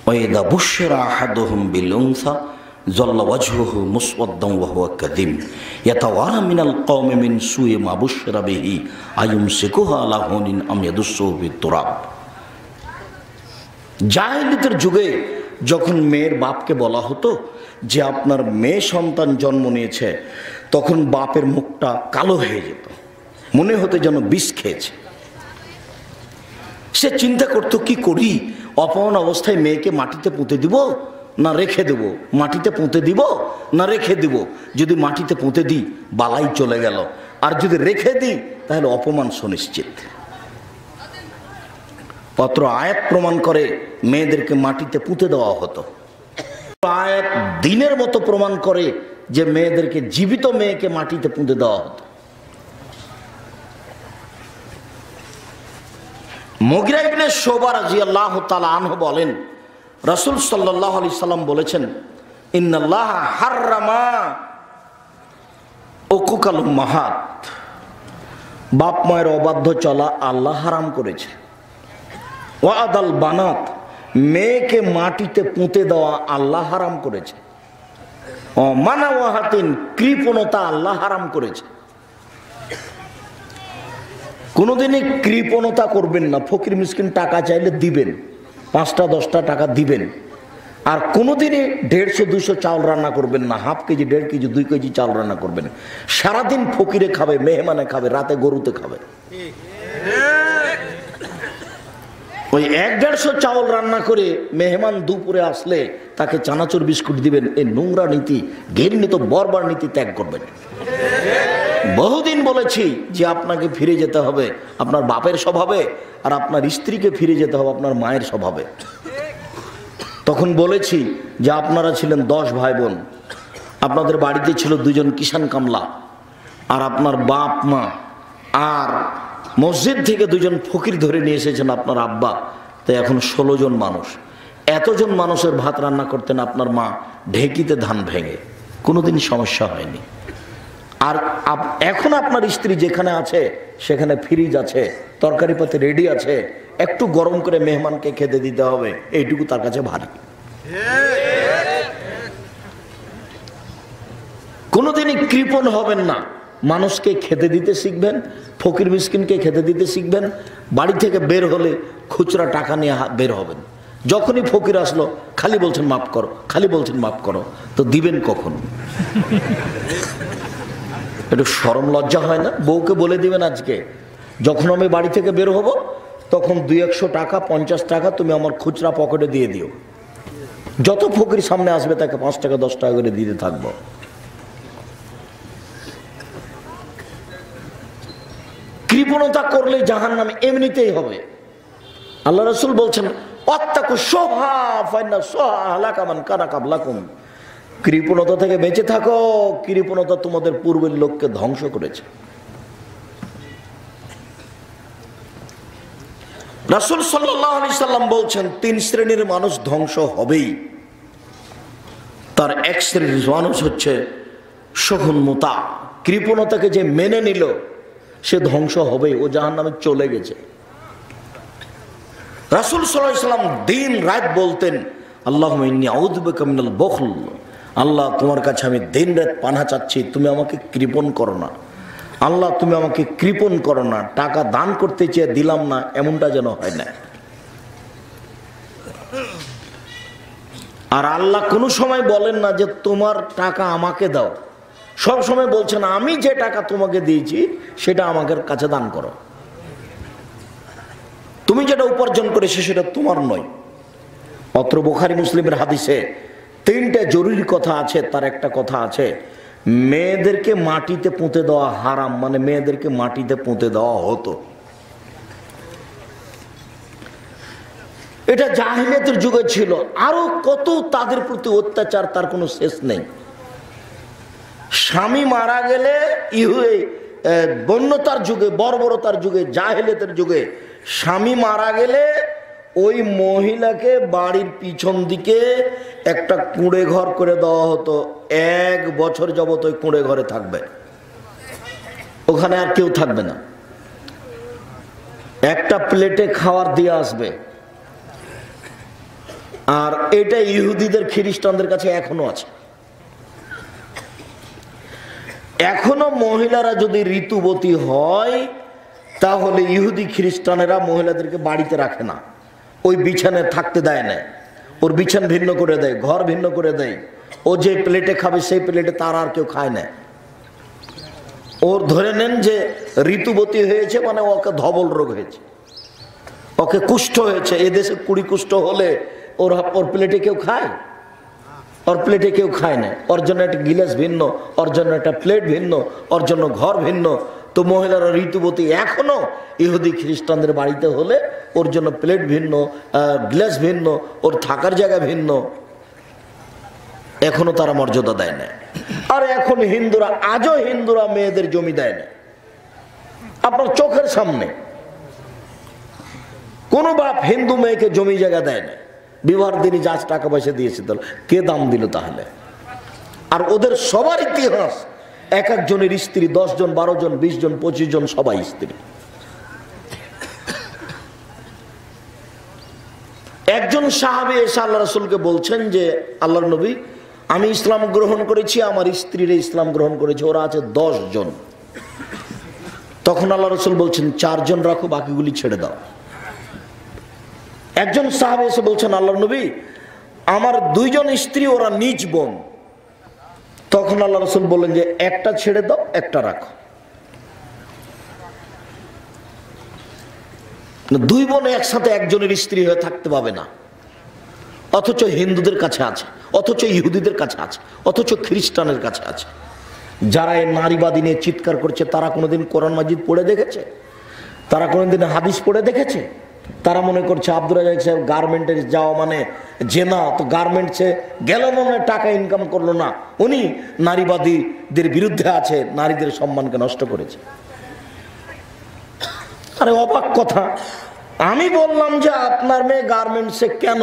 ওয়াইদা বুশরা আহাদুহুম বিল উনসা যাল্লা ওয়াজহুহু মুসওয়াদ্দান ওয়া হুয়া কাযিম ইয়াতাওয়ারা মিনাল কওমি মিন সুই মা বুশরা বিহি আয়ুমসিকুহু আলা হুনিন আম ইয়াদুসসুহু ফিত তুরাব। জাহেলিয়াতের যুগে যখন মেয়ের বাপকে বলা হতো যে আপনার মেয়ে সন্তান জন্ম নিয়েছে, তখন বাপের মুখটা কালো হয়ে যেত, মনে হতো যেন বিষ খেয়েছে। সে চিন্তা করতো কি করি, অপমান অবস্থায় মেয়েকে মাটিতে পুঁতে দিব না রেখে দেব, মাটিতে পুঁতে দিব না রেখে দিব। যদি মাটিতে পুঁতে দিই বালাই চলে গেল, আর যদি রেখে দিই তাহলে অপমান সুনিশ্চিত। পত্র আয়াত প্রমাণ করে মেয়েদেরকে মাটিতে পুঁতে দেওয়া হতো। আয়াত দিনের মতো প্রমাণ করে যে মেয়েদেরকে, জীবিত মেয়েকে মাটিতে পুঁতে দেওয়া হতো। মুগিরা ইবনে শুবা রাদিয়াল্লাহু তাআলা আনহু বলেন, রাসূল সাল্লাল্লাহু আলাইহি সাল্লাম বলেছেন, ইন্নাল্লাহা হাররামা উকুকাল উম্মাহাত বাপ মায়ের অবাধ্য চলা আল্লাহ হারাম করেছে। ওয়াদাল বানাত, মেয়েকে মাটিতে পুঁতে দেওয়া আল্লাহ হারাম করেছে। মানা ওয়াহাতিন, কৃপণতা আল্লাহ হারাম করেছে। কোনোদিনই কৃপণতা করবেন না। ফকির মিসকিন টাকা চাইলে দিবেন, 5টা 10টা টাকা দিবেন। আর কোনোদিনই 150 200 চাউল রান্না করবেন না। হাফ কেজি 1.5 কেজি 2 কেজি চাউল রান্না করবেন। সারাদিন ফকিরে খাবে, মেহমানে খাবে, রাতে গরুতে খাবে। ওই 1-150 চাউল রান্না করে মেহমান দুপুরে আসলে তাকে চানাচুর বিস্কুট দিবেন। এই নোংরা নীতি, ঘৃণিত বর্বর নীতি ত্যাগ করবেন। বহুদিন বলেছি যে আপনাকে ফিরে যেতে হবে আপনার বাপের স্বভাবে, আর আপনার স্ত্রীকে ফিরে যেতে হবে আপনার মায়ের স্বভাবে। তখন বলেছি যে আপনারা ছিলেন 10 ভাই বোন, আপনাদের বাড়িতে ছিল 2 জন কিষান কামলা, আর আপনার বাপ মা, আর মসজিদ থেকে 2 জন ফকির ধরে নিয়ে এসেছেন আপনার আব্বা। তাই এখন 16 জন মানুষ। এতজন মানুষের ভাত রান্না করতেন আপনার মা ঢেকিতে ধান ভেঙে, কোনোদিন সমস্যা হয়নি। আর এখন আপনার স্ত্রী যেখানে আছে সেখানে ফ্রিজ আছে, তরকারি পাতি রেডি আছে, একটু গরম করে মেহমানকে খেতে দিতে হবে, এইটুকু তার কাছে ভারী। কোনোদিনই কৃপণ হবেন না। মানুষকে খেতে দিতে শিখবেন, ফকির মিসকিনকে খেতে দিতে শিখবেন। বাড়ি থেকে বের হলে খুচরা টাকা নিয়ে বের হবেন। যখনই ফকির আসলো খালি বলছেন মাফ করো, খালি বলছেন মাফ করো, তো দিবেন কখন? একটু শরম লজ্জা হয় না? বউকে বলে দিবেন আজকে যখন আমি বাড়ি থেকে বের হব তখন 200-100 টাকা 50 টাকা তুমি আমার খুচরা পকেটে দিয়ে দিও। যত ফকির সামনে আসবে তাকে 5 টাকা 10 টাকা করে দিতে থাকবো। কৃপণতা করলে জাহান্নামে এমনিতেই হবে। আল্লাহ রাসূল বলছেন ওয়াত্তাকু শুহা ফাইন্না শুহা হালাকা মান কানা ক্বাবলাকুম, কৃপণতা থেকে বেঁচে থাকো, কৃপণতা তোমাদের পূর্বের লোককে ধ্বংস করেছে। রাসূল সাল্লাল্লাহু আলাইহি সাল্লাম বলছেন 3 শ্রেণীর মানুষ ধ্বংস হবেই। তার এক শ্রেণীর মানুষ হচ্ছে শহুনমুতা, কৃপণতাকে যে মেনে নিল সে ধ্বংস হবেই, ও জাহান্নামে চলে গেছে। রাসূল সাল্লাল্লাহু আলাইহি সাল্লাম দিন রাত বলতেন আল্লাহুম্মা ইন্নী আউযু বিকা মিনাল বুখল, আল্লাহ তোমার কাছে আমি দিন রাত পানাহ চাচ্ছি, তুমি আমাকে কৃপণ করো না। আল্লাহ তুমি আমাকে কৃপণ করো না, টাকা দান করতে চেয়ে দিলাম না এমনটা যেন হয় না। আর আল্লাহ কোনো সময় বলেন না যে তোমার টাকা আমাকে দাও, সব সময় বলছেন আমি যে টাকা তোমাকে দিয়েছি সেটা আমাদের কাছে দান করো। তুমি যেটা উপার্জন করেছো সেটা তোমার নয়। অত্র বুখারী মুসলিমের হাদিসে 3টা জরুরি কথা আছে, তার একটা কথা আছে মেয়েদেরকে মাটিতে পুঁতে দেওয়া হারাম, মানে মেয়েদেরকে মাটিতে পুঁতে দেওয়া হতো। এটা জাহিলিয়াতের যুগে ছিল, আরো কত তাদের প্রতি অত্যাচার তার কোনো শেষ নেই। স্বামী মারা গেলে বন্যতার যুগে, বর্বরতার যুগে, জাহিলিয়াতের যুগে স্বামী মারা গেলে ওই মহিলাকে বাড়ির পিছন দিকে একটা কুঁড়ে ঘর করে দেওয়া হতো। 1 বছর যাবত ওই কুঁড়ে ঘরে থাকবে, ওখানে আর কেউ থাকবে না। একটা প্লেটে খাবার দিয়ে আসবে। আর এটা ইহুদিদের খ্রিস্টানদের কাছে এখনো আছে। এখনো মহিলারা যদি ঋতুবতী হয় তাহলে ইহুদি খ্রিস্টানেরা মহিলাদেরকে বাড়িতে রাখে না, ওই বিছানায় থাকতে দেয় না, ওর বিছান ভিন্ন করে দেয়, ঘর ভিন্ন করে দেয়। ও যে প্লেটে খাবে সেই প্লেটে তার আর কেউ খায় না। ওর ধরে নেন যে ঋতুবতী হয়েছে মানে ওকে ধবল রোগ হয়েছে, ওকে কুষ্ঠ হয়েছে। এদেশে 20 কুষ্ঠ হলে ওর প্লেটে কেউ খায়? ওর প্লেটে কেউ খায় না। ওর জন্য একটা গিলাস ভিন্ন, ওর জন্য একটা প্লেট ভিন্ন, ওর জন্য ঘর ভিন্ন। তো মহিলারা ঋতুবতী এখনো ইহুদি খ্রিস্টানদের বাড়িতে হলে ওর জন্য প্লেট ভিন্ন, গ্লাস ভিন্ন, ওর থাকার জায়গা ভিন্ন। এখনো তারা মর্যাদা দেয় না। আর এখন হিন্দুরা, আজও হিন্দুরা মেয়েদের জমি দেয় না। আপনার চোখের সামনে কোন বাপ হিন্দু মেয়েকে জমি জায়গা দেয় না। বিবাহের দিনই যা টাকা পয়সা দিয়েছে, তাহলে কে দাম দিল তাহলে? আর ওদের সবার ইতিহাস এক একজনের স্ত্রী 10 জন 12 জন 20 জন 25 জন সবাই স্ত্রী। একজন সাহাবী এসে আল্লাহ রাসূলকে বলছেন যে আল্লাহর নবী, আমি ইসলাম গ্রহণ করেছি, আমার স্ত্রীরা ইসলাম গ্রহণ করেছে, ওরা আছে 10 জন। তখন আল্লাহ রাসূল বলছেন 4 জন রাখো, বাকিগুলি ছেড়ে দাও। একজন সাহাবী এসে বলছেন আল্লাহর নবী, আমার 2 জন স্ত্রী, ওরা নিজ বোন। তখন আল্লাহ রাসূল বললেন যে একটা ছেড়ে দাও, একটা রাখো। 2 বোন একসাথে একজনের স্ত্রী হয়ে থাকতে পাবে না, অথচ হিন্দুদের কাছে আছে, অথচ ইহুদিদের কাছে আছে, অথচ খ্রিস্টানের কাছে আছে। যারা এই নারীবাদী নিয়ে চিৎকার করছে তারা কোনোদিন কোরআন মাজিদ পড়ে দেখেছে? তারা কোনোদিন হাদিস পড়ে দেখেছে? তারা মনে করছে আব্দুর রাজ্জাক সাহেব গার্মেন্টে যাওয়া মানে জেনা, তো গার্মেন্টসে গেল মানে টাকা ইনকাম করলো না, উনি নারীবাদীদের বিরুদ্ধে আছে, নারীদের সম্মানকে নষ্ট করেছে। আরে অবাক কথা, আমি বললাম যে আপনার মেয়ে গার্মেন্টসে কেন?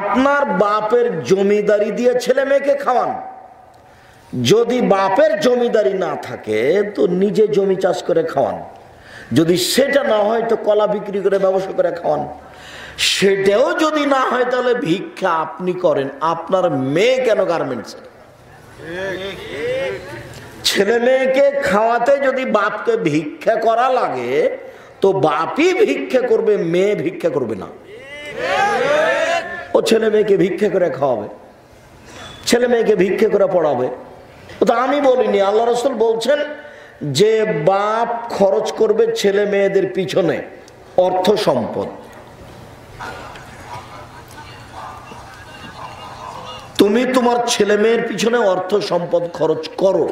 আপনার বাপের জমিদারি দিয়ে ছেলে মেয়েকে খাওয়ান। যদি বাপের জমিদারি না থাকে তো নিজে জমি চাষ করে খাওয়ান। যদি সেটা না হয় তো কলা বিক্রি করে ব্যবসা করে খাওয়ান। সেটাও যদি না হয় তাহলে ভিক্ষা আপনি করেন। আপনার মেয়ে কেন গার্মেন্টসে? ছেলে মেয়েকে খাওয়াতে যদি বাপকে ভিক্ষা করা লাগে তো বাপই ভিক্ষা করবে, মেয়ে ভিক্ষা করবে না। ও ছেলে মেয়েকে ভিক্ষা করে খাওয়াবে, ছেলে মেয়েকে ভিক্ষা করে পড়াবে। তো আমি বলিনি, আল্লাহ রাসূল বলছেন যে বাপ খরচ করবে ছেলে মেয়েদের পিছনে অর্থ সম্পদ। তুমি তোমার ছেলে মেয়ের পিছনে অর্থ সম্পদ খরচ করো,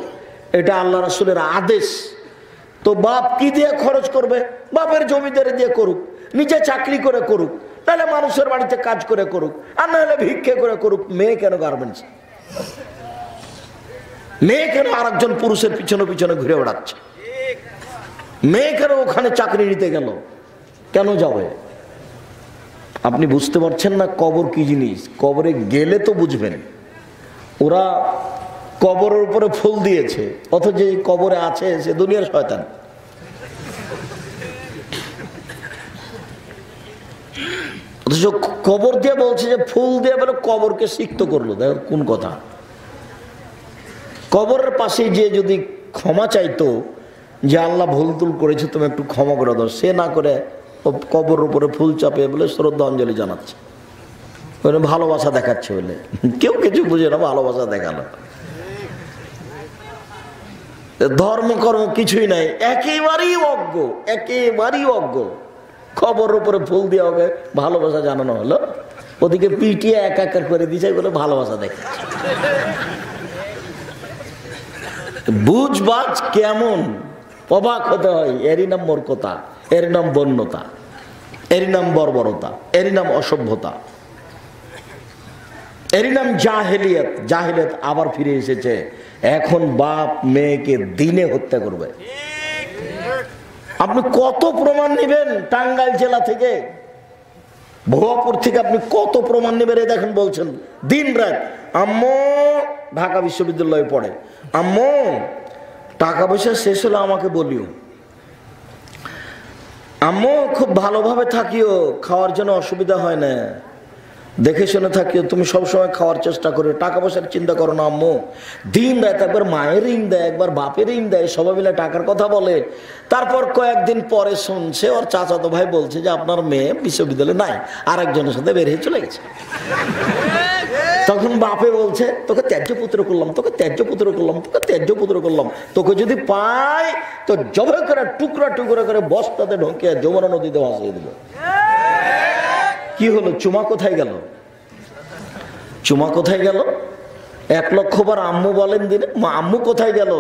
এটা আল্লাহ রাসূলের আদেশ। তো বাপ কি দিয়ে খরচ করবে? বাপের জমিদারি দিয়ে করুক, নিজে চাকরি করে করুক, তাহলে মানুষের বাড়িতে কাজ করে করুক, আর না হলে ভিক্ষে করে করুক। মেয়ে কেন গার্মেন্টস? মেয়ে কেন আরেকজন পুরুষের পিছনে পিছনে ঘুরে বেড়াচ্ছে? মেয়ে কেন ওখানে চাকরি নিতে গেল? কেন যাবে? আপনি বুঝতে পারছেন না কবর কি জিনিস? কবরে গেলে তো বুঝবেন। ওরা কবরের উপরে ফুল দিয়েছে, অথচ যে কবরে আছে সে দুনিয়ার শয়তান। অথচ কবর দিয়ে বলছে যে ফুল দিয়ে বলে কবরকে সিক্ত করলো। দেখো কোন কথা! কবরের পাশে যে যদি ক্ষমা চাইতো যে আল্লাহ ভুল তুল করেছে, তুমি একটু ক্ষমা করে দাও, সে না করে কবরের উপরে ফুল চাপে বলে শ্রদ্ধাঞ্জলি জানাচ্ছে, ভালোবাসা দেখাচ্ছে বলে। কেউ কিছু বুঝে না, ভালোবাসা দেখালো। ধর্মকর্ম কিছুই নাই, একেবারেই অজ্ঞ, একেবারেই অজ্ঞ। খবরের উপরে ফুল দিয়ে হবে ভালোবাসা জানানো হলো, ওদিকে পিটিয়ে একাকার করে দিছে বলে ভালোবাসা দেখাচ্ছে। বুঝবাজ কেমন, অবাক হতে হয়। এরই নাম মূর্খতা, এর নাম বন্যতা, এরই নাম বর্বরতা, এরই নাম অসভ্যতা, এরই নাম জাহেলিয়াত। জাহেলিয়াত আবার ফিরে এসেছে। এখন বাপ মেয়েকে দিনে হত্যা করবে। আপনি কত প্রমাণ নেবেন? টাঙ্গাইল জেলা থেকে, ভুয়াপুর থেকে আপনি কত প্রমাণ নেবেন? দেখেন বলছেন দিন রাত, আম্মু ঢাকা বিশ্ববিদ্যালয়ে পড়ে, আম্মু টাকা পয়সা শেষ হলে আমাকে বলিও, আম্মু খুব ভালোভাবে থাকিও, খাওয়ার জন্য অসুবিধা হয় না, দেখে শুনে থাকিও, তুমি সবসময় খাওয়ার চেষ্টা করো, টাকা পয়সার চিন্তা করো না আম্মু। দিন রাত একবার মায়ের ঋণ দেয়, একবার বাপের ঋণ দেয়, সবাই মিলে টাকার কথা বলে। তারপর কয়েকদিন পরে শুনছে ওর চাচাতো ভাই বলছে যে আপনার মেয়ে বিশ্ববিদ্যালয়ে নাই, আর একজনের সাথে বের হয়ে চলে গেছে। তখন বাপে বলছে তোকে ত্যায্য পুত্র করলাম, তোকে ত্যায্য পুত্র করলাম, তোকে ত্যায্য পুত্র করলাম, তোকে যদি পাই তো জবে করে টুকরা টুকরা করে বস্তাতে ঢোকে যমুনা নদীতে ভাসিয়ে দেবো। কি হলো? চুমা কোথায় গেল? চুমা কোথায় গেল? 1 লক্ষ বার আম্মু বলেন দিনে, আম্মু কোথায় গেল?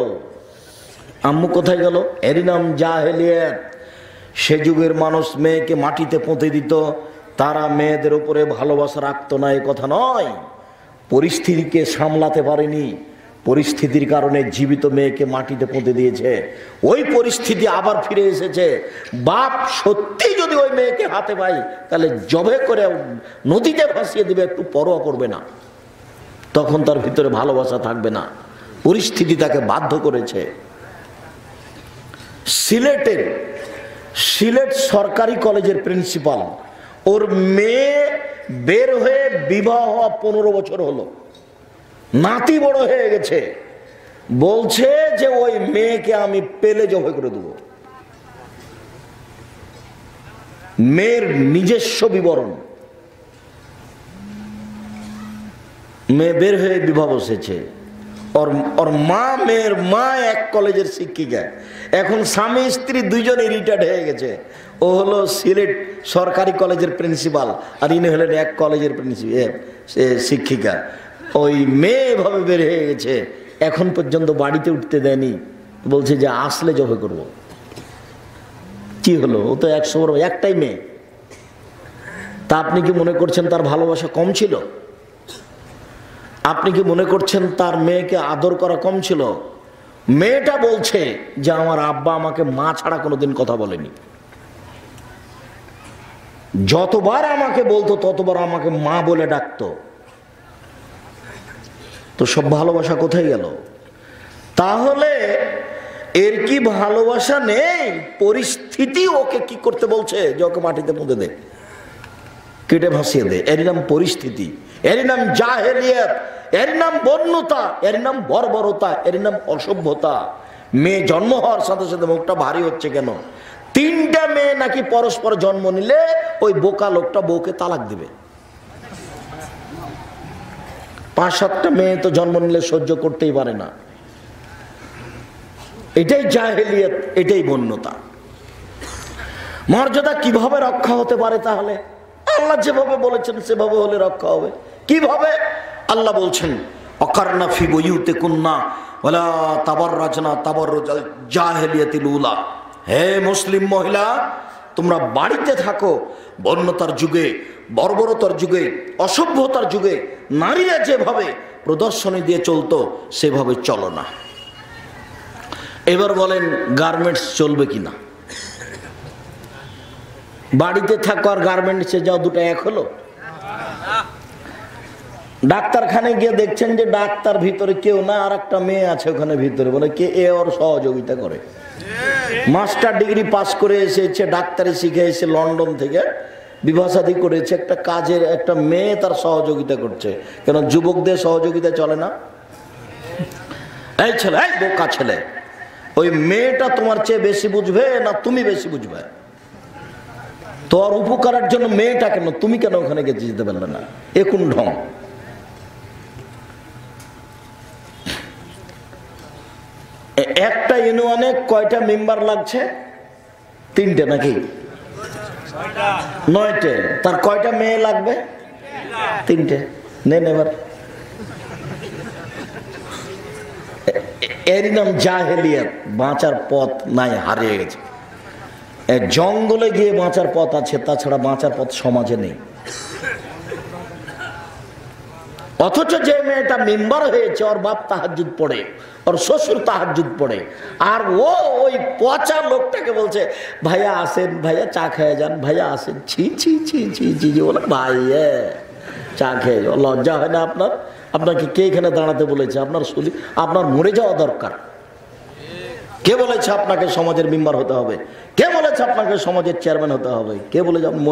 আম্মু কোথায় গেল? এরই নাম জাহেলিয়াত। সে যুগের মানুষ মেয়েকে মাটিতে পুঁতে দিত, তারা মেয়েদের উপরে ভালোবাসা রাখতো না এ কথা নয়, পরিস্থিতিকে সামলাতে পারেনি, পরিস্থিতির কারণে জীবিত মেয়েকে মাটিতে পুঁতে দিয়েছে। ওই পরিস্থিতি আবার ফিরে এসেছে। বাপ সত্যি যদি ওই মেয়েকে হাতে পায় তাহলে জবে করে নদীতে ভাসিয়ে দিবে, একটু পরোয়া করবে না। তখন তার ভিতরে ভালোবাসা থাকবে না, পরিস্থিতি তাকে বাধ্য করেছে। সিলেট সরকারি কলেজের প্রিন্সিপাল, ওর মেয়ে বের হয়ে বিবাহ হওয়া 15 বছর হলো, নাতি বড় হয়ে গেছে, বলছে যে ওই মেয়েকে আমি পেলে জবাই করে দেব। মেয়ের নিজস্ব বিবরণ, মেয়ে বের হয়ে বিবাহ বসেছে। ওর মা, মেয়ের মা এক কলেজের শিক্ষিকা, এখন স্বামী স্ত্রী দুইজনই রিটায়ার্ড হয়ে গেছে। ও হলো সিলেট সরকারি কলেজের প্রিন্সিপাল, আর ইনি হলেন এক কলেজের শিক্ষিকা। ওই মেয়ে এভাবে বের হয়ে গেছে, এখন পর্যন্ত বাড়িতে উঠতে দেয়নি, বলছে যে আসলে জবাই করব। কি হলো, ও তো 100 বড়, একটাই মেয়ে। তা আপনি কি মনে করছেন তার ভালোবাসা কম ছিল? আপনি কি মনে করছেন তার মেয়েকে আদর করা কম ছিল? মেয়েটা বলছে যে আমার আব্বা আমাকে মা ছাড়া কোনোদিন কথা বলেনি, যতবার আমাকে বলতো ততবার আমাকে মা বলে ডাকতো। তো সব ভালোবাসা কোথায় গেল? তাহলে এর কি ভালোবাসা নেই? পরিস্থিতি ওকে কি করতে বলছে, যে ওকে মাটিতে পুঁতে দে, কেটে ভাসিয়ে দে। এর নাম পরিস্থিতি, এর নাম জাহেলিয়াত, এর নাম বন্যতা, এর নাম বর্বরতা, এর নাম অসভ্যতা। মেয়ে জন্ম হওয়ার সাথে সাথে মুখটা ভারী হচ্ছে কেন? 3টা মেয়ে নাকি পরস্পর জন্ম নিলে ওই বোকা লোকটা বউকে তালাক দিবে। 5-7টা মেয়ে তো জন্ম নিলে সহ্য করতেই পারে না। এটাই জাহেলিয়াত, এটাই বন্যতা। মর্যাদা কিভাবে রক্ষা হতে পারে? তাহলে আল্লাহ যেভাবে বলেছেন সেভাবে হলে রক্ষা হবে। কিভাবে? আল্লাহ বলছেন অকারনা ফি বুয়ুতিকুন্না ওয়ালা তাবাররাজনা তাবাররুজাল জাহেলিয়াতিল উলা। হে মুসলিম মহিলা, তোমরা বাড়িতে থাকো। বন্যতার যুগে, বর্বরতার যুগে, অসভ্যতার যুগে নারীরা যেভাবে প্রদর্শনী দিয়ে চলতো সেভাবে চলো না। এবার বলেন গার্মেন্টস চলবে কিনা? বাড়িতে থাকো আর গার্মেন্টসে যাও, দুটো এক হলো? ডাক্তারখানে গিয়ে দেখছেন যে ডাক্তার ভিতরে কেউ না, আর একটা মেয়ে আছে ওখানে ভিতরে, বলে কে? এ ওর সহযোগিতা করে। মাস্টার ডিগ্রি পাস করে এসেছে, ডাক্তারি শিখে এসে লন্ডন থেকে বিবাহ-শাদী করেছে, একটা কাজের একটা মেয়ে তার সহযোগিতা করছে। কেন যুবকদের সহযোগিতা চলে না? এই ছেলে, এই বোকা ছেলে, ওই মেয়েটা তোমার চেয়ে বেশি বুঝবে না তুমি বেশি বুঝবে? তোর উপকারের জন্য মেয়েটা কেন, তুমি কেন ওখানে গিয়ে যেতে পারলে না? এ কোন ঢং? একটা ইউনিয়নে কয়টা মেম্বার লাগছে? 3টে নাকি 9টে? তার কয়টা মেয়ে লাগবে? 3টে। নেন এবার। এর নাম জাহেলিয়াত। বাঁচার পথ নাই, হারিয়ে গেছে। জঙ্গলে গিয়ে বাঁচার পথ আছে, তাছাড়া বাঁচার পথ সমাজে নেই। অথচ যে মেয়েটা মেম্বার হয়েছে, ওর বাপ তাহাজ্জুদ পড়ে, ওর শ্বশুর তাহাজ্জুদ পড়ে, আর ও ওই পচা লোকটাকে বলছে ভাইয়া আসেন, ভাইয়া চা খেয়ে যান, ভাইয়া আসেন। ছি ছি ছি ছি ছি ছি, বলে ভাই চা খেয়ে যাও। লজ্জা হয় না আপনার? আপনাকে কে এখানে দাঁড়াতে বলেছে? আপনার শুলি, আপনার মরে যাওয়া দরকার। কে বলেছে আপনাকে সমাজের মেম্বার হতে হবে? কে বলেছে আপনাকে সমাজের চেয়ারম্যান হতে হবে? কে বলেছে আপনি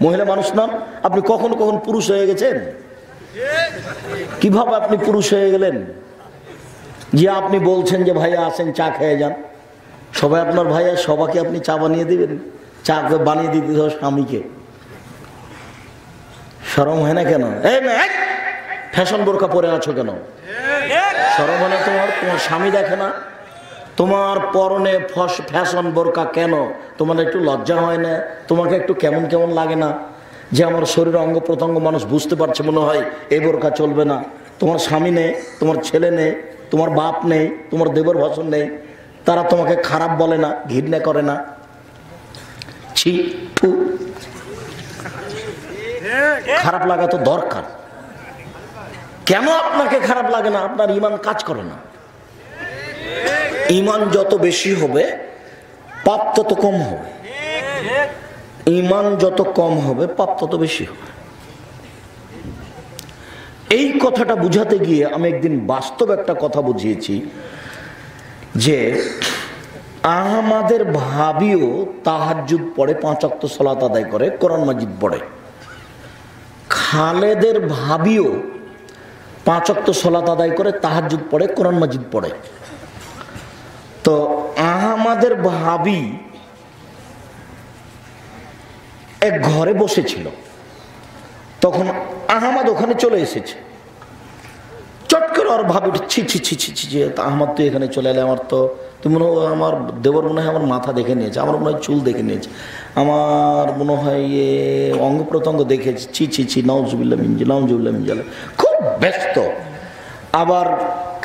মহিলা মানুষ নাম? আপনি কখন কখন পুরুষ হয়ে গেছেন? কিভাবে আপনি পুরুষ হয়ে গেলেন যে আপনি বলছেন যে ভাইয়া আসেন চা খেয়ে যান? সবাই আপনার ভাইয়া, সবাইকে আপনি চা বানিয়ে দিবেন? চা বানিয়ে দিতে হবে স্বামীকে। শরম হয় না কেন? এই ফ্যাশন বোরকা পরে আছো কেন? শরম হয় না তোমার? তোমার স্বামী দেখে না তোমার পরনে ফ্যাশন বোরকা? কেন তোমার একটু লজ্জা হয় না? তোমাকে একটু কেমন কেমন লাগে না যে আমার শরীরের অঙ্গ প্রত্যঙ্গ মানুষ বুঝতে পারছে, মনে হয় এই বোরকা চলবে না? তোমার স্বামী নেই, তোমার ছেলে নেই, তোমার বাপ নেই, তোমার দেবর ভাষণ নেই, তারা তোমাকে খারাপ বলে না, ঘৃণা করে না? ছি, খারাপ লাগা তো দরকার। কেন আপনাকে খারাপ লাগে না? আপনার ঈমান কাজ করে না। ঈমান যত বেশি হবে পাপ তত কম হবে। ঈমান যত কম হবে পাপ তত বেশি হবে। এই কথাটা বুঝাতে গিয়ে আমি একদিন বাস্তব একটা কথা বুঝিয়েছি যে আমাদের ভাবিও তাহাজ্জুদ পড়ে, 5 ওয়াক্ত সালাত আদায় করে, কোরআন মাজিদ পড়ে। খালেদের ভাবিও 5 ওয়াক্ত সালাত আদায় করে, তাহাজ্জুদ পড়ে, কোরআন মাজিদ পড়ে। তো আমাদের ভাবি এক ঘরে বসেছিল, তখন আহমদ ওখানে চলে এসেছে। চট করে ওর ভাবি ছি ছি ছি ছি ছি, আহমদ তুই এখানে চলে এলে, আমার তো তুই মনে হয় আমার দেবর মনে হয় আমার মাথা দেখে নিয়েছে, আমার মনে হয় চুল দেখে নিয়েছে, আমার মনে হয় অঙ্গ প্রত্যঙ্গ দেখেছে, ছি ছি ছি, নাউজুবিল্লাহ মিনজাল, খুব ব্যস্ত। আবার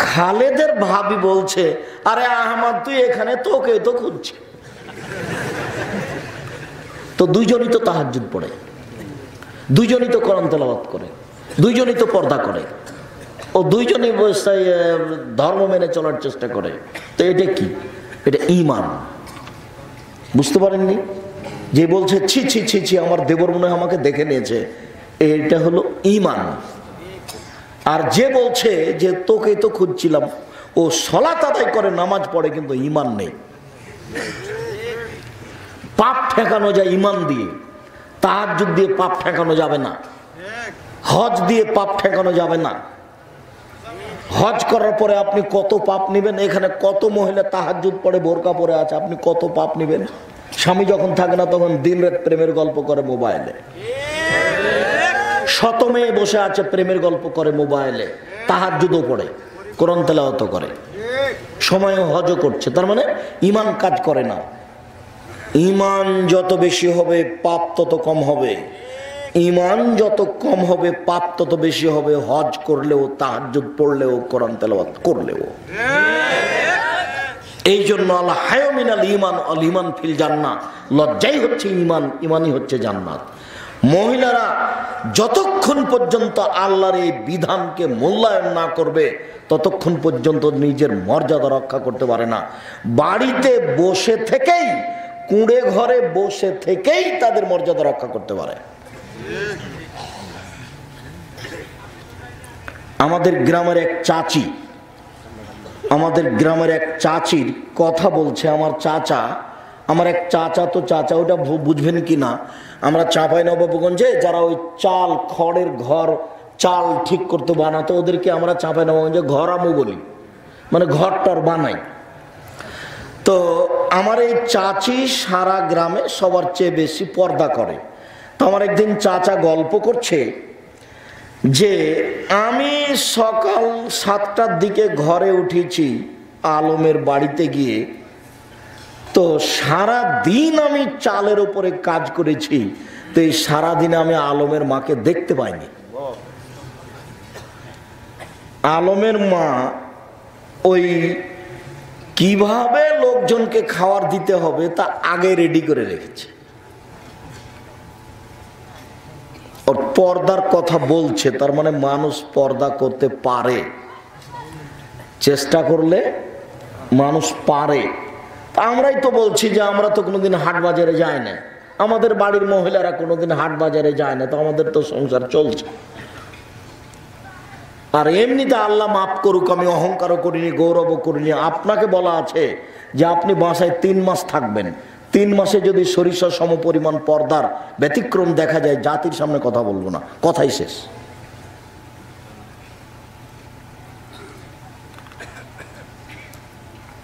খালেদের ভাবি বলছে, আরে আহমদ তুই এখানে, তোকে তো খুঁজছে। তো দুইজনই তো তাহাজ্জুদ পড়ে, দুইজনই তো কোরআন তেলাওয়াত করে, দুইজনই তো পর্দা করে, ও দুইজনই ধর্ম মেনে চলার চেষ্টা করে। তো এটা কি? এটা ঈমান। বুঝতে পারেননি? যে বলছে ছি ছি ছি ছি, আমার দেবর মনে হয় আমাকে দেখে নিয়েছে, এটা হলো ঈমান। আর যে বলছে যে তোকে তো খুঁজছিলাম, ও সালাত আদায় করে, নামাজ পড়ে, কিন্তু ঈমান নেই। পাপ ঠেকানো যায় ঈমান দিয়ে, তাহাজ্জুদ দিয়ে পাপ ঠেকানো যাবে না, হজ দিয়ে পাপ ঠেকানো যাবে না। হজ করার পরে আপনি কত পাপ নেবেন? এখানে কত মহিলা তাহাজ্জুদ পড়ে, বোরকা পরে আছে, আপনি কত পাপ নেবেন? স্বামী যখন থাকে না তখন দিন রাত প্রেমের গল্প করে মোবাইলে, শত মেয়ে বসে আছে প্রেমের গল্প করে মোবাইলে, তাহাজ্জুদও পড়ে, কোরআন তেলাওয়াত করে, সময় হজও করছে। তার মানে ঈমান কাজ করে না। ঈমান যত বেশি হবে পাপ তত কম হবে, ঈমান যত কম হবে পাপ তত বেশি হবে। হজ করলেও, তাহাজ্জুদ পড়লেও, কোরআন তেলাওয়াত করলেও। এই জন্য আল হায়া মিনাল ঈমান আল ঈমান ফিল জান্নাহ, লজ্জাই হচ্ছে ঈমান, ঈমানই হচ্ছে জান্নাত। মহিলারা যতক্ষণ পর্যন্ত আল্লাহর এই বিধানকে মূল্যায়ন না করবে ততক্ষণ পর্যন্ত নিজের মর্যাদা রক্ষা করতে পারে না। বাড়িতে বসে থেকেই, কুঁড়ে ঘরে বসে থেকেই তাদের মর্যাদা রক্ষা করতে পারে। আমাদের গ্রামের এক চাচি, আমাদের গ্রামের এক চাচির কথা বলছে। আমার এক চাচা, তো চাচা ওটা বুঝবেন কি না, আমরা চাঁপাইনবাবগঞ্জে যারা ওই চাল, খড়ের ঘর, চাল ঠিক করতে বানাতো, ওদেরকে আমরা চাঁপাইনবাবগঞ্জে ঘরামু বলি, মানে ঘরটার বানাই। তো আমার এই চাচি সারা গ্রামে সবার চেয়ে বেশি পর্দা করে। তো আমার একদিন চাচা গল্প করছে যে আমি সকাল 7টার দিকে ঘরে উঠেছি আলমের বাড়িতে গিয়ে, তো সারা দিন আমি চালের উপরে কাজ করেছি, তো এই সারাদিনে আমি আলমের মাকে দেখতে পাইনি। আলমের মা ওই কিভাবে লোকজনকে খাবার দিতে হবে তা আগে রেডি করে রেখেছে। ওর পর্দার কথা বলছে, তার মানে মানুষ পর্দা করতে পারে, চেষ্টা করলে মানুষ পারে। আমরাই তো বলছি যে আমরা তো কোনোদিন হাট বাজারে যাই না, আমাদের বাড়ির মহিলারা কোনোদিন হাট বাজারে যায় না, তো আমাদের তো সংসার চলছে। আর এমনিতে আল্লাহ মাফ করুক, আমি অহংকারও করিনি, গৌরবও করিনি। আপনাকে বলা আছে যে আপনি বাসায় 3 মাস থাকবেন, 3 মাসে যদি সরিষা সম পরিমাণ পর্দার ব্যতিক্রম দেখা যায়, জাতির সামনে কথা বলবো না, কথাই শেষ।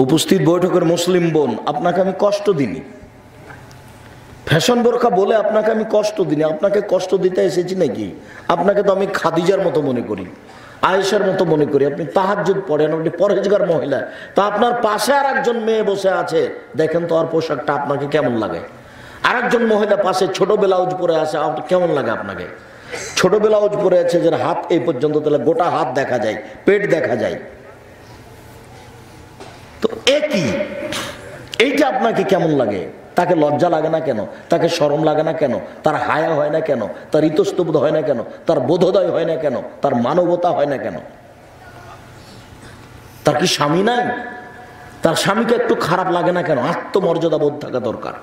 উপস্থিত বৈঠকের মুসলিম বোন, আপনাকে আমি কষ্ট দিইনি, ফ্যাশন বোরখা বলে আপনাকে আমি কষ্ট দিইনি। আপনাকে কষ্ট দিতে এসেছি নাকি? আপনাকে তো আমি খাদিজার মতো মনে করি, আয়েশার মতো মনে করি। আপনি তাহাজ্জুদ পড়েন, আপনি পরহেজগার মহিলা, তা আপনার পাশে আর একজন মেয়ে বসে আছে, দেখেন তো আর পোশাকটা আপনাকে কেমন লাগে। আর একজন মহিলা পাশে ছোট ব্লাউজ পরে আছে, কেমন লাগে আপনাকে? ছোট ব্লাউজ পরে আছে, যার হাত এই পর্যন্ত, তাহলে গোটা হাত দেখা যায়, পেট দেখা যায়, তো একই। এইটা আপনাকে কেমন লাগে? তাকে লজ্জা লাগে না কেন? তাকে শরম লাগে না কেন? তার হায়া হয় না কেন? তার ইতস্তবোধ হয় না কেন? তার বোধোদয় হয় না কেন? তার মানবতা হয় না কেন? তার কি স্বামী নাই? তার স্বামীকে একটু খারাপ লাগে না কেন? আত্মমর্যাদা বোধ থাকা দরকার।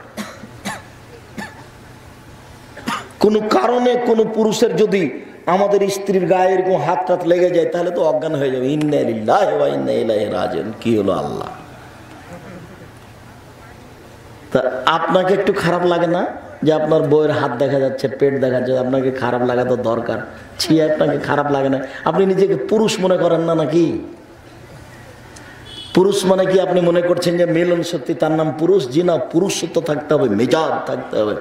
কোনো কারণে কোনো পুরুষের যদি আমাদের স্ত্রীর গায়ে এরকম হাত টাত লেগে যায়, তাহলে তো অজ্ঞান হয়ে যাবে। ইন্না লিল্লাহি ওয়া ইন্না ইলাইহি রাজিউন। কি হলো আল্লাহ? তা আপনাকে একটু খারাপ লাগে না যে আপনার বউয়ের হাত দেখা যাচ্ছে, পেট দেখা যাচ্ছে? আপনাকে খারাপ লাগা তো দরকার। ছি, আপনাকে খারাপ লাগে না? আপনি নিজেকে পুরুষ মনে করেন না নাকি? পুরুষ মানে কি আপনি মনে করছেন যে মিলন সত্যি তার নাম পুরুষ? জি না, পুরুষত্ব থাকতে হবে, মেজাজ থাকতে হবে।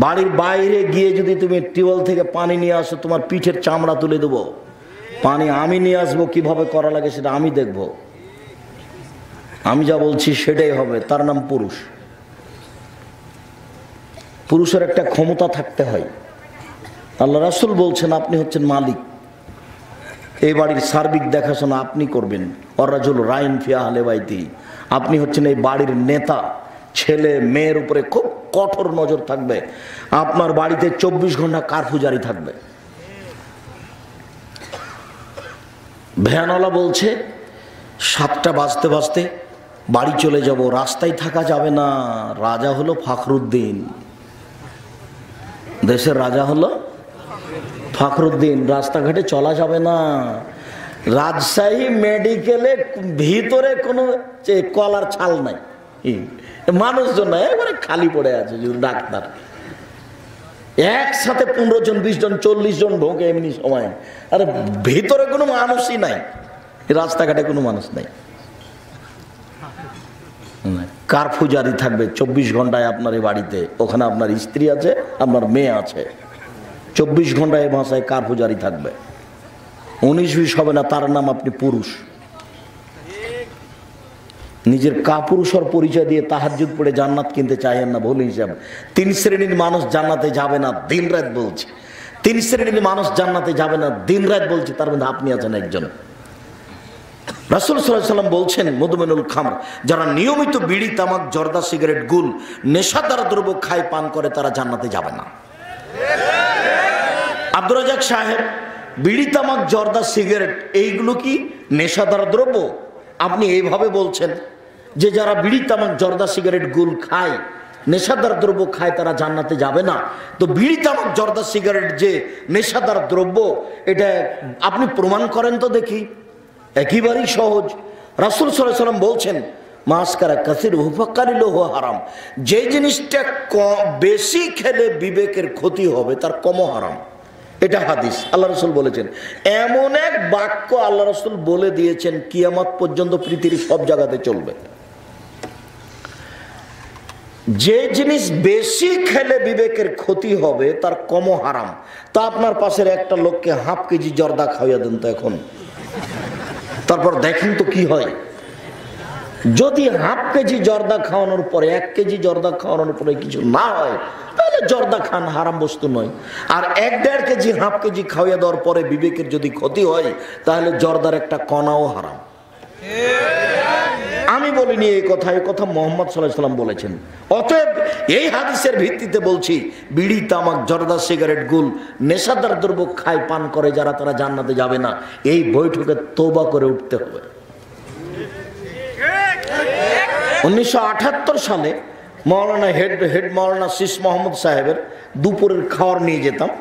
বাড়ির বাইরে গিয়ে যদি তুমি টিউবওয়েল থেকে পানি নিয়ে আসো, তোমার পিঠের চামড়া তুলে দেবো। পানি আমি নিয়ে আসবো, কিভাবে করা লাগে সেটা আমি দেখবো। আমি যা বলছি সেটাই হবে, তার নাম পুরুষ। পুরুষের একটা ক্ষমতা থাকতে হয়। আল্লাহ রাসূল বলছেন আপনি হচ্ছেন মালিক, এই বাড়ির সার্বিক দেখাশোনা আপনি করবেন। ওয়ার-রাজুল রাইন ফি আহলি বাইতি, আপনি হচ্ছেন এই বাড়ির নেতা। ছেলে মেয়ের উপরে খুব কঠোর নজর থাকবে। আপনার বাড়িতে 24 ঘন্টা কারফিউ জারি থাকবে। ভ্যানওয়ালা বলছে 7টা বাজতে বাজতে বাড়ি চলে যাব, রাস্তায় থাকা যাবে না। রাজা হলো ফখরুদ্দিন, দেশের রাজা হলো ফখরুদ্দিন, রাস্তাঘাটে চলা যাবে না। রাজশাহী মেডিকেলে ভিতরে কোনো কলার ছাল নাই, মানুষজন একবারে খালি পড়ে আছে। ডাক্তার একসাথে 15 জন 20 জন 40 জন ঢোকে এমনি সময়, আরে ভিতরে কোনো মানুষই নাই, রাস্তাঘাটে কোনো মানুষ নাই। কারফিউ জারি থাকবে 24 ঘন্টায় আপনার এই বাড়িতে। ওখানে আপনার স্ত্রী আছে, আপনার মেয়ে আছে, 24 ঘন্টায় এই ভাষায় কারফিউ জারি থাকবে। 19-20 হবে না, তার নাম আপনি পুরুষ। নিজের কাপুরুষের পরিচয় দিয়ে তাহাজ্জুদ পড়ে জান্নাত কিনতে চাইেন না, ভুল হিসাব। 3 শ্রেণীর মানুষ জান্নাতে যাবে না, দিন রাত বলছি। 3 শ্রেণীর মানুষ জান্নাতে যাবে না, দিন রাত বলছি, তার মধ্যে আপনি আছেন একজন। রাসূল সাল্লাল্লাহু আলাইহি ওয়াসাল্লাম বলছেন মুদমিনুল খামর, যারা নিয়মিত বিড়ি তামাক জর্দা সিগারেট গুল নেশাদার দ্রব্য খায় পান করে তারা জান্নাতে যাবে না। আব্দুর রাজ্জাক সাহেব, বিড়ি তামাক জর্দা সিগারেট এইগুলো কি নেশাদার দ্রব্য? আপনি এইভাবে বলছেন যে যারা বিড়ি তামাক জর্দা সিগারেট গুল খায়, নেশাদার দ্রব্য খায়, তারা জান্নাতে যাবে না। তো বিড়ি তামাক জর্দা সিগারেট যে নেশাদার দ্রব্য, এটা আপনি প্রমাণ করেন তো দেখি। একেবারেই সহজ। রাসূল সাল্লাল্লাহু আলাইহি ওয়াসাল্লাম বলছেন মাসকারা কাসির হুফাকারিল হু হারাম, যে জিনিসটা বেশি খেলে বিবেকের ক্ষতি হবে তার কমও হারাম। এটা হাদিস, আল্লাহ রাসূল বলেছেন। এমন এক বাক্য আল্লাহ রাসূল বলে দিয়েছেন কিয়ামত পর্যন্ত পৃথিবীর সব জায়গাতে চলবে। যে জিনিস বেশি খেলে বিবেকের ক্ষতি হবে তার কমও হারাম। তা আপনার পাশের একটা লোককে হাফ কেজি জর্দা খাওয়াইয়া দেন তো এখন, তারপর দেখেন তো কি হয়। যদি হাফ কেজি জর্দা খাওয়ানোর পরে 1 কেজি জর্দা খাওয়ানোর পরে কিছু না হয়, তাহলে জর্দা খান, হারাম বস্তু নয়। আর 1-1.5 কেজি হাফ কেজি খাওয়াইয়া দেওয়ার পরে বিবেকের যদি ক্ষতি হয়, তাহলে জর্দার একটা কণাও হারাম। আমি বলিনি এই কথা, এই কথা মুহাম্মদ সাল্লাল্লাহু আলাইহি ওয়াসাল্লাম বলেছেন। অতএব এই হাদিসের ভিত্তিতে বলছি, বিড়ি তামাক জর্দা সিগারেট গুল নেশাদার দ্রব্য খায় পান করে যারা, তারা জান্নাতে যাবে না। এই বৈঠকে তওবা করে উঠতে হবে। 1978 সালে মৌলানা হেড মৌলানা শীষ মোহাম্মদ সাহেবের দুপুরের খাওয়ার নিয়ে যেতাম।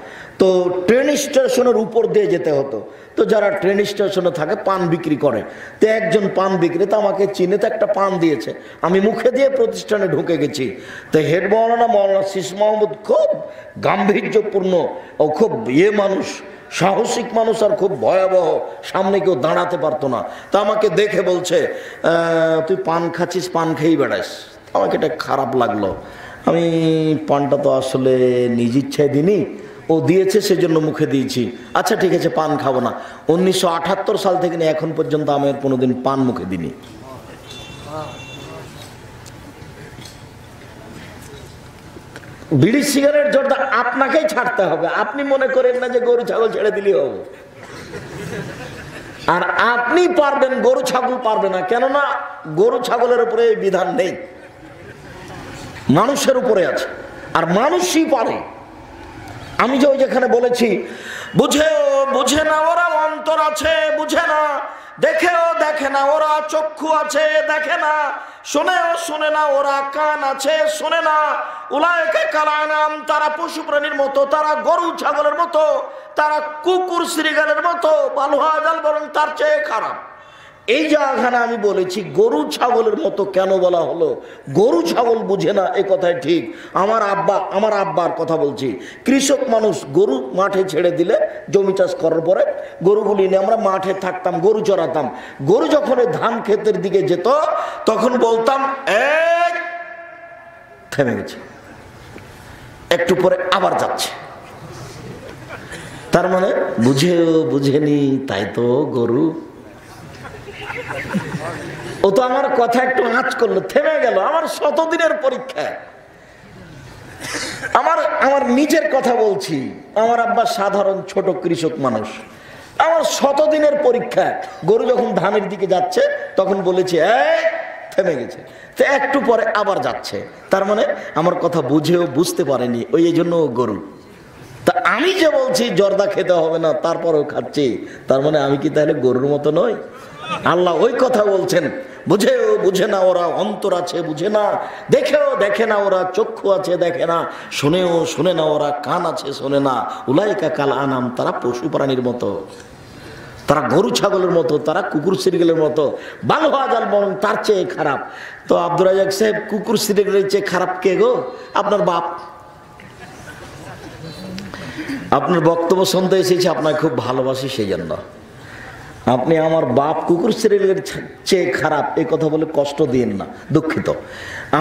তো ট্রেন স্টেশনের উপর দিয়ে যেতে হতো। তো যারা ট্রেন স্টেশনে থাকে পান বিক্রি করে, তো একজন পান বিক্রেতা আমাকে চিনে, তো একটা পান দিয়েছে। আমি মুখে দিয়ে প্রতিষ্ঠানে ঢুকে গেছি। তো হেড মৌলানা শীষ মোহাম্মদ খুব গাম্ভীর্যপূর্ণ ও খুব মানুষ, সাহসিক মানুষ, আর খুব ভয়াবহ, সামনে কেউ দাঁড়াতে পারতো না। তা আমাকে দেখে বলছে তুই পান খাচ্ছিস, পান খেয়েই বেড়াস। আমাকে এটা খারাপ লাগলো। আমি পানটা তো আসলে নিজ ইচ্ছায় দিইনি, ও দিয়েছে সেজন্য মুখে দিয়েছি। আচ্ছা ঠিক আছে, পান খাবো না। 1978 সাল থেকে নিয়ে এখন পর্যন্ত আমি আর কোনোদিন পান মুখে দিইনি। বিড়ি সিগারেট জর্দা আপনাকেই ছাড়তে হবে। আপনি মনে করেন না যে গরু ছাগল ছেড়ে দিলেই হবে, আর আপনি পারবেন, গরু ছাগল পারবে না। কেননা গরু ছাগলের উপরে এই বিধান নেই, মানুষের উপরে আছে, আর মানুষই পারে। আমি যে ওই যেখানে বলেছি বুঝে না, ওরা অন্তর আছে, বুঝে না, দেখেও দেখে না, ওরা চক্ষু আছে দেখে না, শোনেও শোনে না, ওরা কান আছে শোনে না। উলাইকা কাল আনাম, তারা পশু প্রাণীর মতো, তারা গরু ছাগলের মতো, তারা কুকুর শ্রীগালের মতো, বালুহাজাল বরং তার চেয়ে খারাপ। এই জায়গাখানে আমি বলেছি গরু ছাগলের মতো কেন বলা হলো? গরু ছাগল বুঝে না এ কথাই ঠিক। আমার আব্বার কথা বলছি, কৃষক মানুষ, গরু মাঠে ছেড়ে দিলে জমি চাষ করার পরে গরুগুলি নিয়ে আমরা মাঠে থাকতাম, গরু চড়াতাম। গরু যখন ধান ক্ষেতের দিকে যেত তখন বলতাম এই থেমে গেছে, একটু পরে আবার যাচ্ছে। তার মানে বুঝেও বুঝেনি, তাই তো গরু। ও তো আমার কথা একটু আঁচ করলো, থেমে গেল। আমার শতদিনের পরীক্ষা, আমার নিজের কথা বলছি। আমার আব্বা সাধারণ ছোট কৃষক মানুষ, আমার শতদিনের পরীক্ষা। গরু যখন ধানের দিকে যাচ্ছে তখন বলেছে এই থেমে গেছে, তো একটু পরে আবার যাচ্ছে। তার মানে আমার কথা বুঝেও বুঝতে পারেনি, ওই এই জন্য গরু। তা আমি যে বলছি জর্দা খেতে হবে না তারপরেও খাচ্ছি, তার মানে আমি কি তাহলে গরুর মতো নই? আল্লাহ ওই কথা বলছেন, বুঝেও বুঝে না ওরা, অন্তর আছে বুঝে না, দেখেও দেখে না ওরা, চক্ষু আছে দেখে না, শোনেও শোনে না ওরা, কান আছে শোনে না। উলাইকা কাল আনাম, তারা পশু প্রাণীর মতো, তারা গরু ছাগলের মতো, তারা কুকুর শ্রীগেলের মতো, বালুহাজাল বরং তার চেয়ে খারাপ। তো আব্দুর রাজ্জাক সাহেব, কুকুর শ্রীগেলের চেয়ে খারাপ কে গো? আপনার বাপ। আপনার বক্তব্য শুনতে এসেছি, আপনাকে খুব ভালোবাসি, সেই জন্য। আপনি আমার বাপ কুকুর শ্রেণীর চেয়ে খারাপ এই কথা বলে কষ্ট দিন না, দুঃখিত।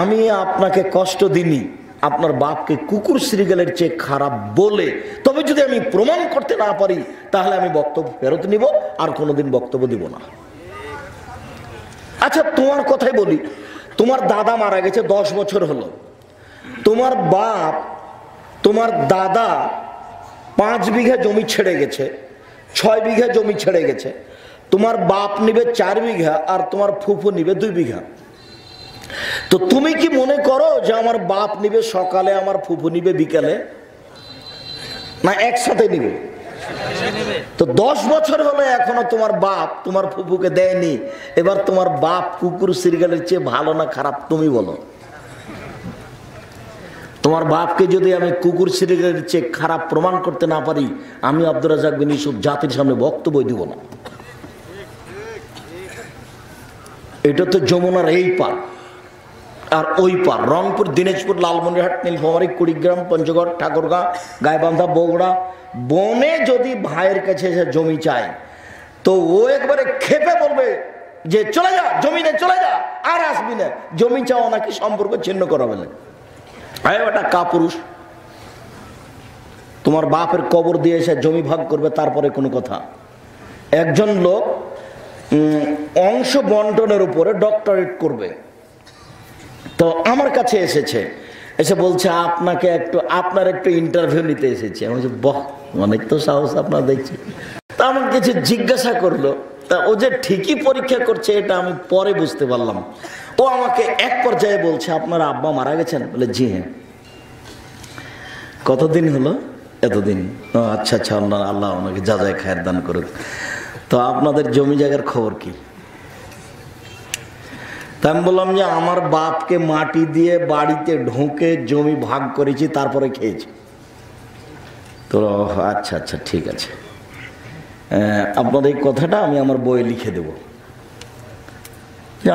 আমি আপনাকে কষ্ট দিইনি, আপনার বাপকে কুকুর শ্রীগালের চেয়ে খারাপ বলে, তবে যদি আমি প্রমাণ করতে না পারি তাহলে আমি বক্তব্য ফেরত নিব, আর কোনোদিন বক্তব্য দিব না। আচ্ছা তোমার কথাই বলি, তোমার দাদা মারা গেছে 10 বছর হলো, তোমার বাপ, তোমার দাদা 5 বিঘা জমি ছেড়ে গেছে, 6 বিঘা জমি ছেড়ে গেছে। তোমার বাপ নিবে 4 বিঘা আর তোমার ফুফু নিবে 2 বিঘা। তো তুমি কি মনে করো যে আমার বাপ নিবে সকালে, আমার ফুফু নিবে বিকালে, না একসাথে নিবে? তো 10 বছর হলো এখনো তোমার বাপ তোমার ফুফুকে দেয়নি। এবার তোমার বাপ কুকুর শ্রীগালের চেয়ে ভালো না খারাপ তুমি বলো? তোমার বাপকে যদি আমি কুকুর শ্রীগালের চেয়ে খারাপ প্রমাণ করতে না পারি, আমি আব্দুর রাজ্জাক বিন ইউসুফ জাতির সামনে বক্তব্য দিব না। এটা তো যমুনার এই পার আর ওই পার, রংপুর, দিনাজপুর, লালমনিরহাট, নীলফামারী, কুড়িগ্রাম, পঞ্চগড়, ঠাকুরগাঁ, গাইবান্ধা, বগুড়া। বনে যদি ভাইয়ের কাছে এসে জমি চায় তো ও একবারে খেপে বলবে যে চলে যা, জমি নে চলে যা, আর আসবি না। জমি চাওয়া নাকি সম্পর্ক ছিন্ন করা বলে। ওটা কাপুরুষ। তোমার বাপের কবর দিয়ে এসে জমি ভাগ করবে, তারপরে কোনো কথা। একজন লোক অংশ বন্টনের উপরে ডক্টরেট করবে, তো আমার কাছে এসেছে, এসে বলছে আপনার একটু ইন্টারভিউ নিতে এসেছি। আমি বলছি বাহ, অনেক তো সাহস আপনার দেখছি। তা আমাকে কিছু জিজ্ঞাসা করলো, তা ও যে ঠিকই পরীক্ষা করছে এটা আমি পরে বুঝতে পারলাম। ও আমাকে এক পর্যায়ে বলছে আপনার আব্বা মারা গেছেন? বলে জি হ্যাঁ। কতদিন হলো? এতদিন। ও আচ্ছা আচ্ছা, আল্লাহ ওনাকে যা যায় খায়ের দান করুক। তো আপনাদের জমি জায়গার খবর কি? তা আমি বললাম যে আমার বাপকে মাটি দিয়ে বাড়িতে ঢুকে জমি ভাগ করেছি, তারপরে খেয়েছি। তো আচ্ছা আচ্ছা ঠিক আছে, আপনার এই কথাটা আমি আমার বইয়ে লিখে দেব।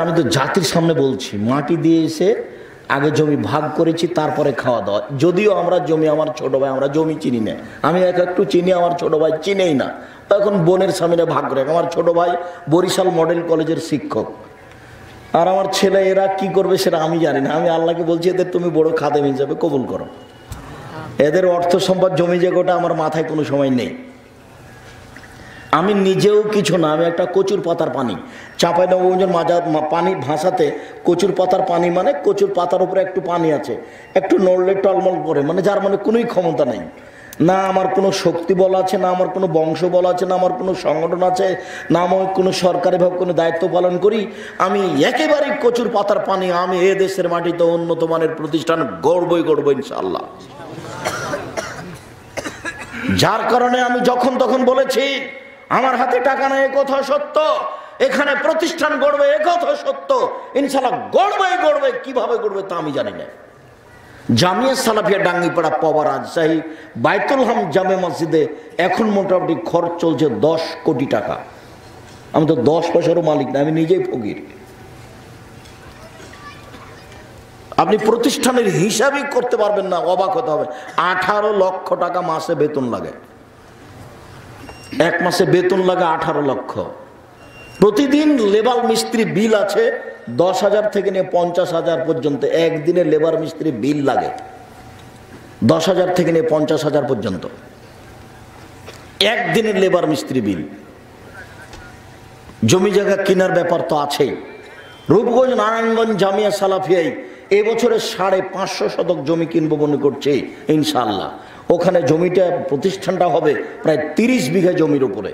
আমি তো জাতির সামনে বলছি, মাটি দিয়ে এসে আগে জমি ভাগ করেছি, তারপরে খাওয়া দাওয়া। যদিও আমরা জমি, আমার ছোট ভাই, আমরা জমি চিনি না। আমি একটু চিনি, আমার ছোট ভাই চিনেই না। এখন বোনের সামনে ভাগ করে, আমার ছোট ভাই বরিশাল মডেল কলেজের শিক্ষক, আর আমার ছেলে এরা কি করবে সেটা আমি জানি না। আমি আল্লাহকে বলছি এদের তুমি বড় খাদেম হিসাবে কবুল করো। এদের অর্থ সম্পদ জমি জায়গাটা আমার মাথায় কোনো সময় নেই। আমি নিজেও কিছু না, আমি একটা কচুর পাতার পানি, চাঁপাইনবাবগঞ্জের পানি ভাষাতে কচুর পাতার পানি মানে কচুর পাতার উপরে একটু পানি আছে, একটু নড়লে টলমল করে, মানে যার মানে কোনোই ক্ষমতা নেই। না আমার কোনো শক্তি বল আছে, না আমার কোনো বংশ বল আছে, না আমার কোনো সংগঠন আছে, না আমি কোনো সরকারিভাবে কোনো দায়িত্ব পালন করি। আমি একেবারেই কচুর পাতার পানি। আমি এ দেশের মাটিতে উন্নত মানের প্রতিষ্ঠান গড়বই গড়ব ইনশাআল্লাহ। যার কারণে আমি যখন তখন বলেছি আমার হাতে টাকা নাই, কথা সত্য। এখানে প্রতিষ্ঠান গড়বে, একথা সত্য, ইনশাআল্লাহ গড়বে। কিভাবে গড়বে তা আমি জানি না। জামিয়া সালাফিয়া ডাঙ্গিপাড়া পবা রাজশাহী বাইতুল হাম জামে মসজিদে এখন মোটামুটি খরচ চলছে 10 কোটি টাকা। আমি তো 10 পয়সারও মালিক না, আমি নিজেই ফকির। আপনি প্রতিষ্ঠানের হিসাবই করতে পারবেন না, অবাক হতে হবে। 18 লক্ষ টাকা মাসে বেতন লাগে, এক মাসে বেতন লাগে 18 লক্ষ। প্রতিদিন লেবার মিস্ত্রি বিল আছে 10,000 থেকে নিয়ে 50,000 পর্যন্ত। একদিনে লেবার মিস্ত্রি বিল লাগে 10,000 থেকে নিয়ে 50,000 পর্যন্ত, একদিনের লেবার মিস্ত্রি বিল। জমি জায়গা কেনার ব্যাপার তো আছেই। রূপগঞ্জ নারায়ণগঞ্জ জামিয়া সালাফিয়ায় এবছরে 550 শতক জমি কিনবো মনে করছে ইনশাআল্লাহ। ওখানে জমিটা প্রতিষ্ঠানটা হবে প্রায় 30 বিঘা জমির উপরে,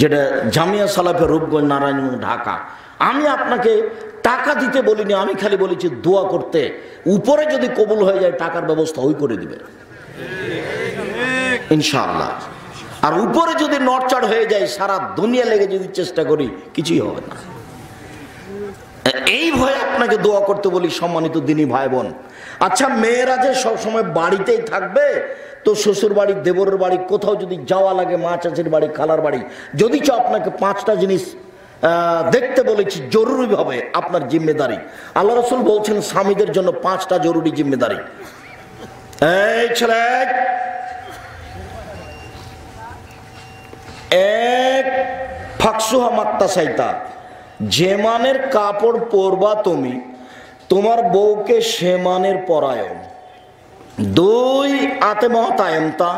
যেটা জামিয়া সালাফিয়া রূপগঞ্জ নারায়ণগঞ্জ ঢাকা। আমি আপনাকে টাকা দিতে বলিনি, আমি খালি বলেছি দোয়া করতে। উপরে যদি কবুল হয়ে যায় টাকার ব্যবস্থা ওই করে দিবে ইনশাআল্লাহ। আর উপরে যদি নড়চড় হয়ে যায়, সারা দুনিয়া লেগে যদি চেষ্টা করি, কিছুই হবে না। এই ভয়ে আপনাকে দোয়া করতে বলি সম্মানিত দিনী ভাই বোন। আচ্ছা, মেয়েরা যে সবসময় বাড়িতেই থাকবে, তো শ্বশুর বাড়ি, দেবরের বাড়ি, কোথাও যদি যাওয়া লাগে, মা চাচির বাড়ি, খালার বাড়ি, যদি চাও আপনাকে 5টা জিনিস দেখতে বলেছি জরুরিভাবে, আপনার জিম্মেদারি। আল্লাহ রাসূল বলছেন স্বামীদের জন্য 5টা জরুরি জিম্মেদারি। এই ছেলে, 1 ফাকসুহা মাক্তাসাইতা, যে মানের কাপড় পরবা তুমি, তোমার বউকে সে মানের পরায়ও। 2 আতেমাতায়মতা,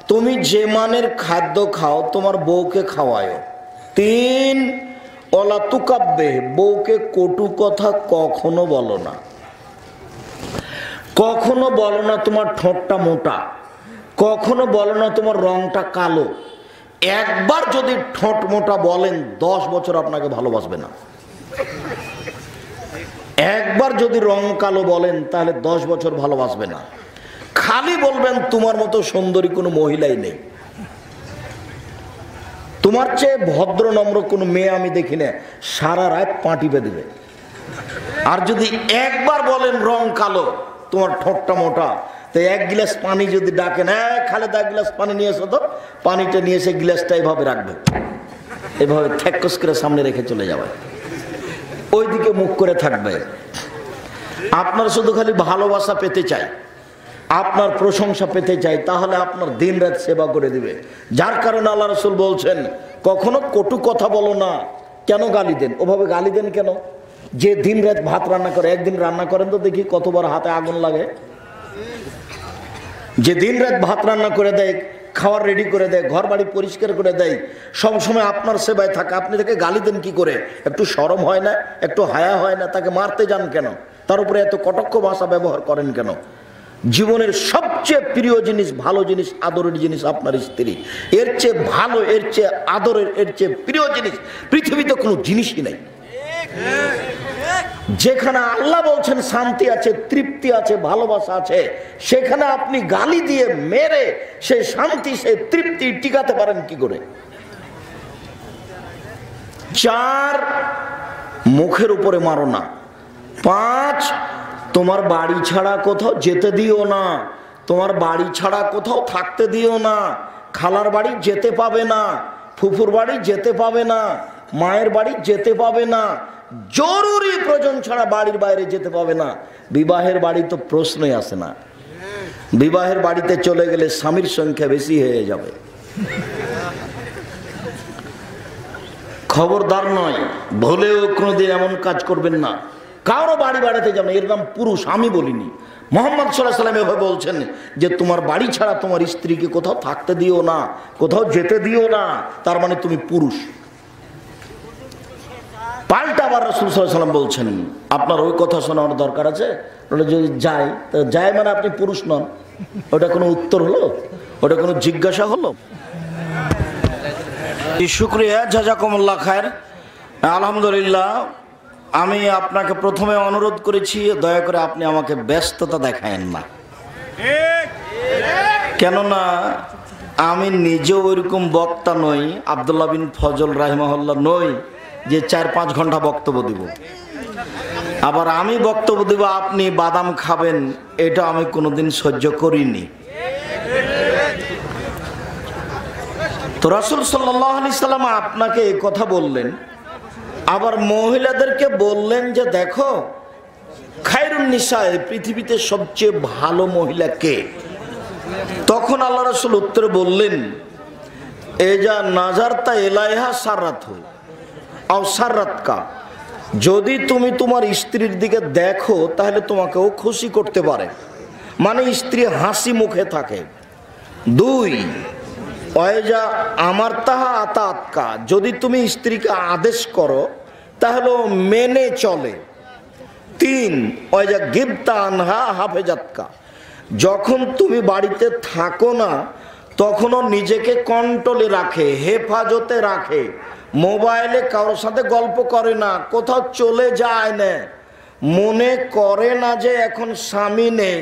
তুমি যে মানের খাদ্য খাও তোমার বউকে খাওয়ায়ও। 3 ওলা তুকাব্বে, বউকে কটু কথা কখনো বলো না। কখনো বলো না তোমার ঠোঁটটা মোটা, কখনো বলো না তোমার রংটা কালো। একবার যদি ঠোঁট মোটা বলেন 10 বছর আপনাকে ভালোবাসবে না। একবার যদি রং কালো বলেন তাহলে 10 বছর ভালোবাসবে না। খালি বলবেন তোমার মতো সুন্দরী কোনো মহিলাই নেই, তোমার চেয়ে ভদ্র নম্র কোনো মেয়ে আমি দেখি না, সারা রাত পাটি বেঁধে দেবে। আর যদি একবার বলেন রং কালো, তোমার ঠোঁটটা মোটা, তো 1 গ্লাস পানি যদি ডাকেন, খালেদা 1 গ্লাস পানি নিয়ে এসো, তো পানিটা নিয়ে এসে গ্লাসটা এইভাবে রাখবে, এভাবে থ্যাকস করে সামনে রেখে চলে যাবে, ওইদিকে মুখ করে থাকবে। আপনার শুধু খালি ভালোবাসা পেতে চাই, আপনার প্রশংসা পেতে চাই, তাহলে আপনার দিন রাত সেবা করে দিবে। যার কারণে আল্লাহ রাসূল বলছেন কখনো কটু কথা বলো না। কেন গালি দেন? ওভাবে গালি দেন কেন? যে দিন রাত ভাত রান্না করে, একদিন রান্না করেন তো দেখি কতবার হাতে আগুন লাগে। যে দিন রাত ভাত রান্না করে দেয়, খাবার রেডি করে দেয়, ঘর বাড়ি পরিষ্কার করে দেয়, সবসময় আপনার সেবায় থাকে, আপনি তাকে গালি দেন কি করে? একটু শরম হয় না? একটু হায়া হয় না? তাকে মারতে যান কেন? তার উপরে এত কটক্ষ ভাষা ব্যবহার করেন কেন? জীবনের সবচেয়ে প্রিয় জিনিস, ভালো জিনিস, আদরের জিনিস আপনার স্ত্রী। এর চেয়ে ভালো, এর চেয়ে আদরের, এর চেয়ে প্রিয় জিনিস পৃথিবীতে কোনো জিনিসই নাই। যেখানে আল্লাহ বলছেন শান্তি আছে, তৃপ্তি আছে, ভালোবাসা আছে, সেখানে আপনি গালি দিয়ে মেরে সেই শান্তি, সেই তৃপ্তি টিকাতে পারেন কি করে? 4 মুখের উপরে মারো না। 5 তোমার বাড়ি ছাড়া কোথাও যেতে দিও না, তোমার বাড়ি ছাড়া কোথাও থাকতে দিও না। খালার বাড়ি যেতে পাবে না, ফুফুর বাড়ি যেতে পাবে না, মায়ের বাড়ি যেতে পাবে না, জরুরি প্রয়োজন ছাড়া বাড়ির বাইরে যেতে পাবে না। বিবাহের বাড়ি তো প্রশ্নই আসে না। বিবাহের বাড়িতে চলে গেলে স্বামীর সংখ্যা বেশি হয়ে যাবে। খবরদার নয়, ভুলেও কোনোদিন এমন কাজ করবেন না। কারো বাড়ি বাড়াতে যাবেন, এর নাম পুরুষ। আমি বলিনি, মুহাম্মদ সাল্লাল্লাহু আলাইহি ওয়াসাল্লাম এভাবে বলছেন যে তোমার বাড়ি ছাড়া তোমার স্ত্রীকে কোথাও থাকতে দিও না, কোথাও যেতে দিও না, তার মানে তুমি পুরুষ। পাল্টা আবার রাসূল সাল্লাল্লাহু আলাইহি ওয়াসাল্লাম বলছেন আপনার ওই কথা শোনার দরকার আছে, ওটা যদি যায় তো যায় মানে আপনি পুরুষ নন। ওটা কোনো উত্তর হলো? ওটা কোনো জিজ্ঞাসা হলো? শুকরিয়া, জাযাকুমুল্লাহ খায়ের। আলহামদুলিল্লাহ, আমি আপনাকে প্রথমে অনুরোধ করেছি দয়া করে আপনি আমাকে ব্যস্ততা দেখায়েন না, কেননা আমি নিজেও ওইরকম বক্তা নই, আব্দুল্লাহ বিন ফজল রাহিমাহুল্লাহ নই যে 4-5 ঘন্টা বক্তব্য দিব, আবার আমি বক্তব্য দিব আপনি বাদাম খাবেন, এটা আমি কোনোদিন সহ্য করিনি। তো রাসূল সাল্লাল্লাহু আলাইহি সাল্লাম আপনাকে এই কথা বললেন, আবার মহিলাদেরকে বললেন যে দেখো খায়রুন নিসায়ে, পৃথিবীতে সবচেয়ে ভালো মহিলা কে? তখন আল্লাহ রাসূল উত্তরে বললেন, এজা নাজারতা ইলাইহা সাররাতহু আও সাররাতকা, যদি তুমি তোমার স্ত্রীর দিকে দেখো তাহলে তোমাকেও খুশি করতে পারে, মানে স্ত্রী হাসি মুখে থাকে। 2 ওয়াইজা আমার তাহা আতাতকা, যদি তুমি স্ত্রীকে আদেশ করো তাহলে মেনে চলে। 3 ওয়াইজা গিবতা আনহা হাফেজাতকা, যখন তুমি বাড়িতে থাকো না তখনও নিজেকে কন্ট্রোলে রাখে, হেফাজতে রাখে, মোবাইলে কারোর সাথে গল্প করে না, কোথাও চলে যায় না, মনে করে না যে এখন স্বামী নেই,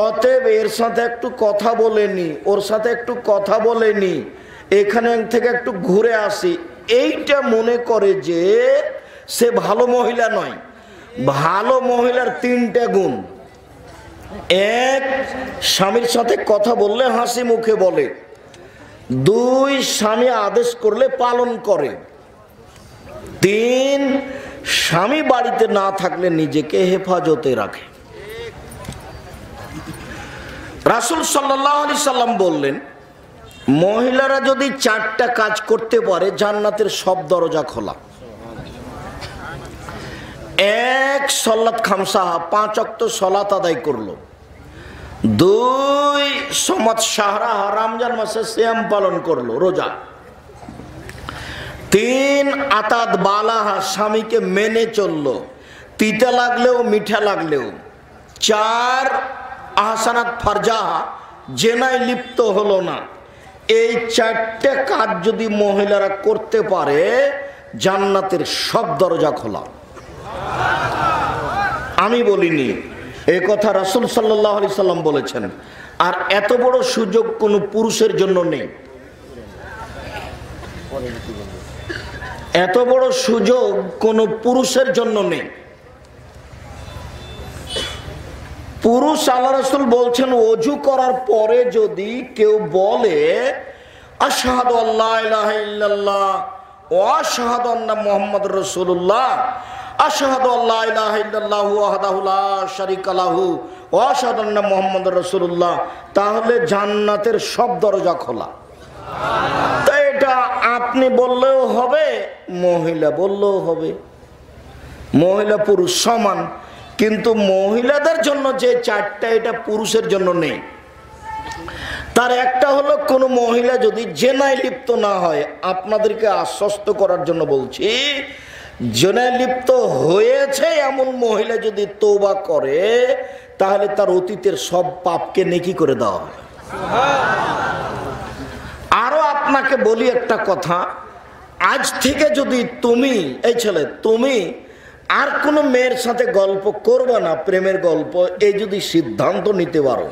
অতএব এর সাথে একটু কথা বলেনি, ওর সাথে একটু কথা বলেনি, এখানে থেকে একটু ঘুরে আসি, এইটা মনে করে যে সে ভালো মহিলা নয়। ভালো মহিলার 3টা গুণ। 1, স্বামীর সাথে কথা বললে হাসি মুখে বলে। 2, স্বামী আদেশ করলে পালন করে। 3, স্বামী বাড়িতে না থাকলে নিজেকে হেফাজতে রাখে। রাসূল সাল্লাল্লাহু আলাইহি সাল্লাম বললেন, মহিলারা যদি 4টা কাজ করতে পারে জান্নাতের সব দরজা খোলা। 1, সলাত খামসাহা, 5 ওয়াক্ত সালাত আদায় করলো। 2, সমাত শাহরাহা, রমজান মাসে সিয়াম পালন করলো, রোজা। 3, আতাত বালাহা, স্বামীকে মেনে চললো, তিতা লাগলেও মিঠা লাগলেও। 4, আহসানাত ফারজাহা, জেনায় লিপ্ত হলো না। এই 4টে কাজ যদি মহিলারা করতে পারে জান্নাতের সব দরজা খোলা। আমি বলিনি, এই কথা রাসূল সাল্লাল্লাহু আলাইহি সাল্লাম বলেছেন। আর এত বড় সুযোগ কোনো পুরুষের জন্য নেই, এত বড় সুযোগ কোনো পুরুষের জন্য নেই। পুরুষ, আল্লাহ রাসূল বলছেন, ওযু করার পরে যদি কেউ বলে আশহাদু আল্লা ইলাহা ইল্লাল্লাহ ওয়া আশহাদু আন্না মুহাম্মাদুর রাসূলুল্লাহ, আশহাদু আল্লা ইলাহা ইল্লাল্লাহু ওয়াহদাহু লা শারীকা লাহু ওয়া আশহাদু আন্না মুহাম্মাদুর রাসূলুল্লাহ, তাহলে জান্নাতের সব দরজা খোলা। তাই এটা আপনি বললেও হবে, মহিলা বললেও হবে, মহিলা পুরুষ সমান। কিন্তু মহিলাদের জন্য যে 4টা, এটা পুরুষের জন্য নেই। তার একটা হলো, কোনো মহিলা যদি জেনায় লিপ্ত না হয়, আপনাদেরকে আশ্বস্ত করার জন্য বলছি, জেনায় লিপ্ত হয়েছে এমন মহিলা যদি তওবা করে তাহলে তার অতীতের সব পাপকে নেকি করে দেওয়া হবে। আরো আপনাকে বলি একটা কথা, আজ থেকে যদি তুমি, এই ছেলে, তুমি আর কোনো মেয়ের সাথে গল্প করবে না, প্রেমের গল্প, এই যদি সিদ্ধান্ত নিতে পারো,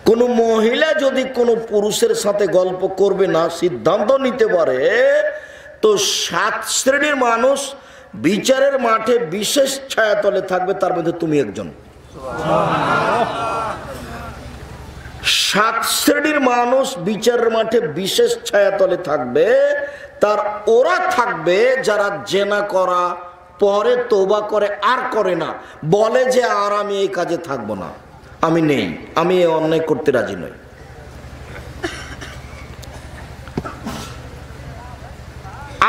কোনো মহিলা যদি কোনো পুরুষের সাথে গল্প করবে না সিদ্ধান্ত নিতে পারে, তো 7 শ্রেণীর মানুষ বিচারের মাঠে বিশেষ ছায়াতলে থাকবে, তার মধ্যে তুমি একজন। 7 শ্রেণীর মানুষ বিচারের মাঠে বিশেষ ছায়াতলে থাকবে, তার ওরা থাকবে যারা জেনা করা পরে তওবা করে আর করে না, বলে যে আর আমি এই কাজে থাকবো না, আমি নেই, আমি এই অন্যায় করতে রাজি নই।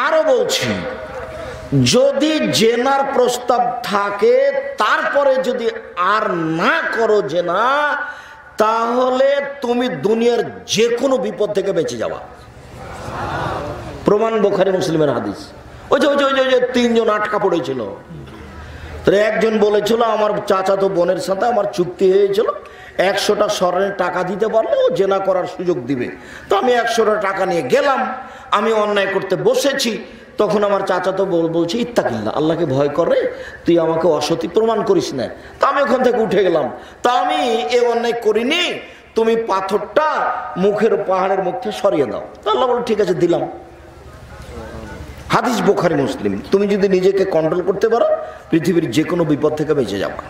আরো বলছি, যদি জেনার প্রস্তাব থাকে তারপরে যদি আর না করো জেনা, তাহলে তুমি দুনিয়ার যে কোনো বিপদ থেকে বেঁচে যাওয়া। প্রমাণ বুখারী মুসলিমের হাদিস। ওই যে 3 জন আটকা পড়েছিল, তো একজন বলেছিল আমার চাচাতো বোনের সাথে আমার চুক্তি হয়েছিল, 100টা স্বর্ণের টাকা দিতে পারলে ও জেনা করার সুযোগ দিবে। তো আমি 100টা টাকা নিয়ে গেলাম, আমি অন্যায় করতে বসেছি। তখন আমার চাচাতো বলছে, ইত্তাকিল্লাহ, আল্লাহকে ভয় করে, তুই আমাকে অসতী প্রমাণ করিস না। তা আমি ওখান থেকে উঠে গেলাম, তা আমি এ অন্যায় করিনি, তুমি পাথরটা মুখের পাহাড়ের মুখ থেকে সরিয়ে দাও। তা আল্লাহ বলে ঠিক আছে দিলাম। হাদিস বুখারী মুসলিম। তুমি যদি নিজেকে কন্ট্রোল করতে পারো পৃথিবীর যে কোনো বিপদ থেকে বেঁচে যাবে।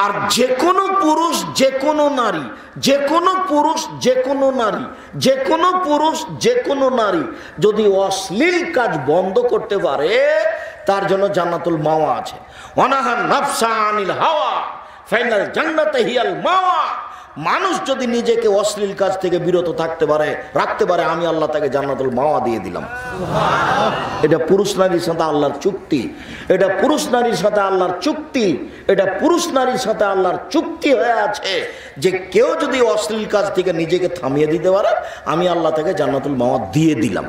আর যে কোনো পুরুষ যে কোনো নারী, যে কোনো পুরুষ যে কোনো নারী, যে কোনো পুরুষ যে কোনো নারী যদি অশ্লীল কাজ বন্ধ করতে পারে তার জন্য জান্নাতুল মাওয়া আছে। ওয়ানাহান নাফসা আনিল হাওয়া ফাইনাল জান্নাতে হিয়াল মাওয়া। মানুষ যদি নিজেকে অশ্লীল কাজ থেকে বিরত রাখতে পারে আমি আল্লাহ তাকে জান্নাতুল মাওয়া দিয়ে দিলাম। এটা পুরুষ নারীর সাথে আল্লাহর চুক্তি, এটা পুরুষ নারীর সাথে আল্লাহর চুক্তি, এটা পুরুষ নারীর সাথে আল্লাহর চুক্তি হয়ে আছে যে কেউ যদি অশ্লীল কাজ থেকে নিজেকে থামিয়ে দিতে পারে আমি আল্লাহ তাকে জান্নাতুল মাওয়া দিয়ে দিলাম।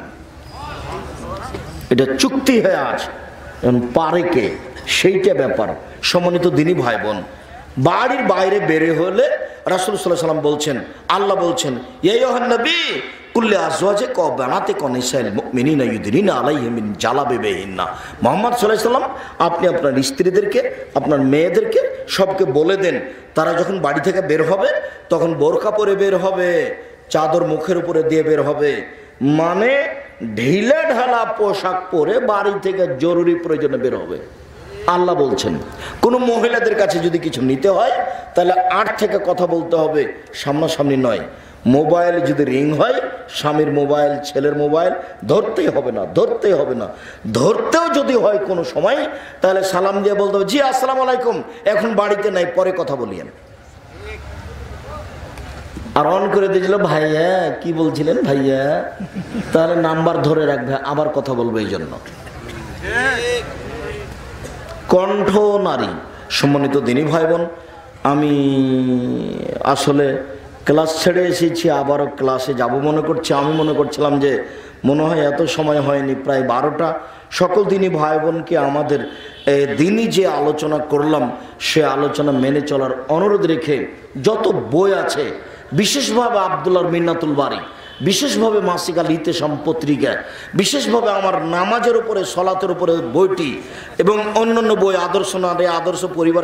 এটা চুক্তি হয়ে আছে। পারে কে সেইটা ব্যাপার। সম্মানিত দিনী ভাই বোন, বাড়ির বাইরে বেরে হলে রাসূল সাল্লাল্লাহু আলাইহি ওয়াসাল্লাম বলছেন, আল্লাহ বলছেন ইয়া আইয়ুহান নবী কুল্লি আজওয়াজিকা ওয়া বানাতিকা নিসাইল মুমিনিনা ইউদিরিনা আলাইহিম মিন জালাবিবিহিন্না। মুহাম্মদ সাল্লাল্লাহু আলাইহি ওয়াসাল্লাম আপনি আপনার স্ত্রীদেরকে, আপনার মেয়েদেরকে সবকে বলে দেন তারা যখন বাড়ি থেকে বের হবে তখন বোরকা পরে বের হবে, চাদর মুখের উপরে দিয়ে বের হবে, মানে ঢিলে ঢালা পোশাক পরে বাড়ি থেকে জরুরি প্রয়োজনে বের হবে। আল্লাহ বলছেন কোন মহিলাদের কাছে যদি কিছু নিতে হয় তাহলে আট থেকে কথা বলতে হবে, সামনাসামনি নয়। মোবাইল যদি রিং হয়, স্বামীর মোবাইল, ছেলের মোবাইল ধরতেই হবে না, ধরতেই হবে না। ধরতেও যদি হয় কোনো সময় তাহলে সালাম দিয়ে বলতে হবে জি আসসালামু আলাইকুম, এখন বাড়িতে নাই, পরে কথা বলিয়েন। আর অন করে দিয়েছিল ভাইয়া কি বলছিলেন ভাইয়া, তাহলে নাম্বার ধরে রাখবে, আবার কথা বলবে। এই জন্য কণ্ঠ নারী। সম্মানিত দিনী ভাই বোন, আমি আসলে ক্লাস ছেড়ে এসেছি, আবারও ক্লাসে যাব মনে করছি। আমি মনে করছিলাম যে মনে হয় এত সময় হয়নি, প্রায় 12টা। সকল দিনী ভাই বোনকে আমাদের দিনই যে আলোচনা করলাম সে আলোচনা মেনে চলার অনুরোধ রেখে যত বই আছে, বিশেষভাবে আব্দুল্লাহর মিন্নাতুল বারী, বিশেষভাবে মাসিক আল ইতেশাম পত্রিকা, বিশেষভাবে আমার নামাজের উপরে, সলাতের উপরে বইটি এবং অন্যান্য বই, আদর্শ নারী, আদর্শ পরিবার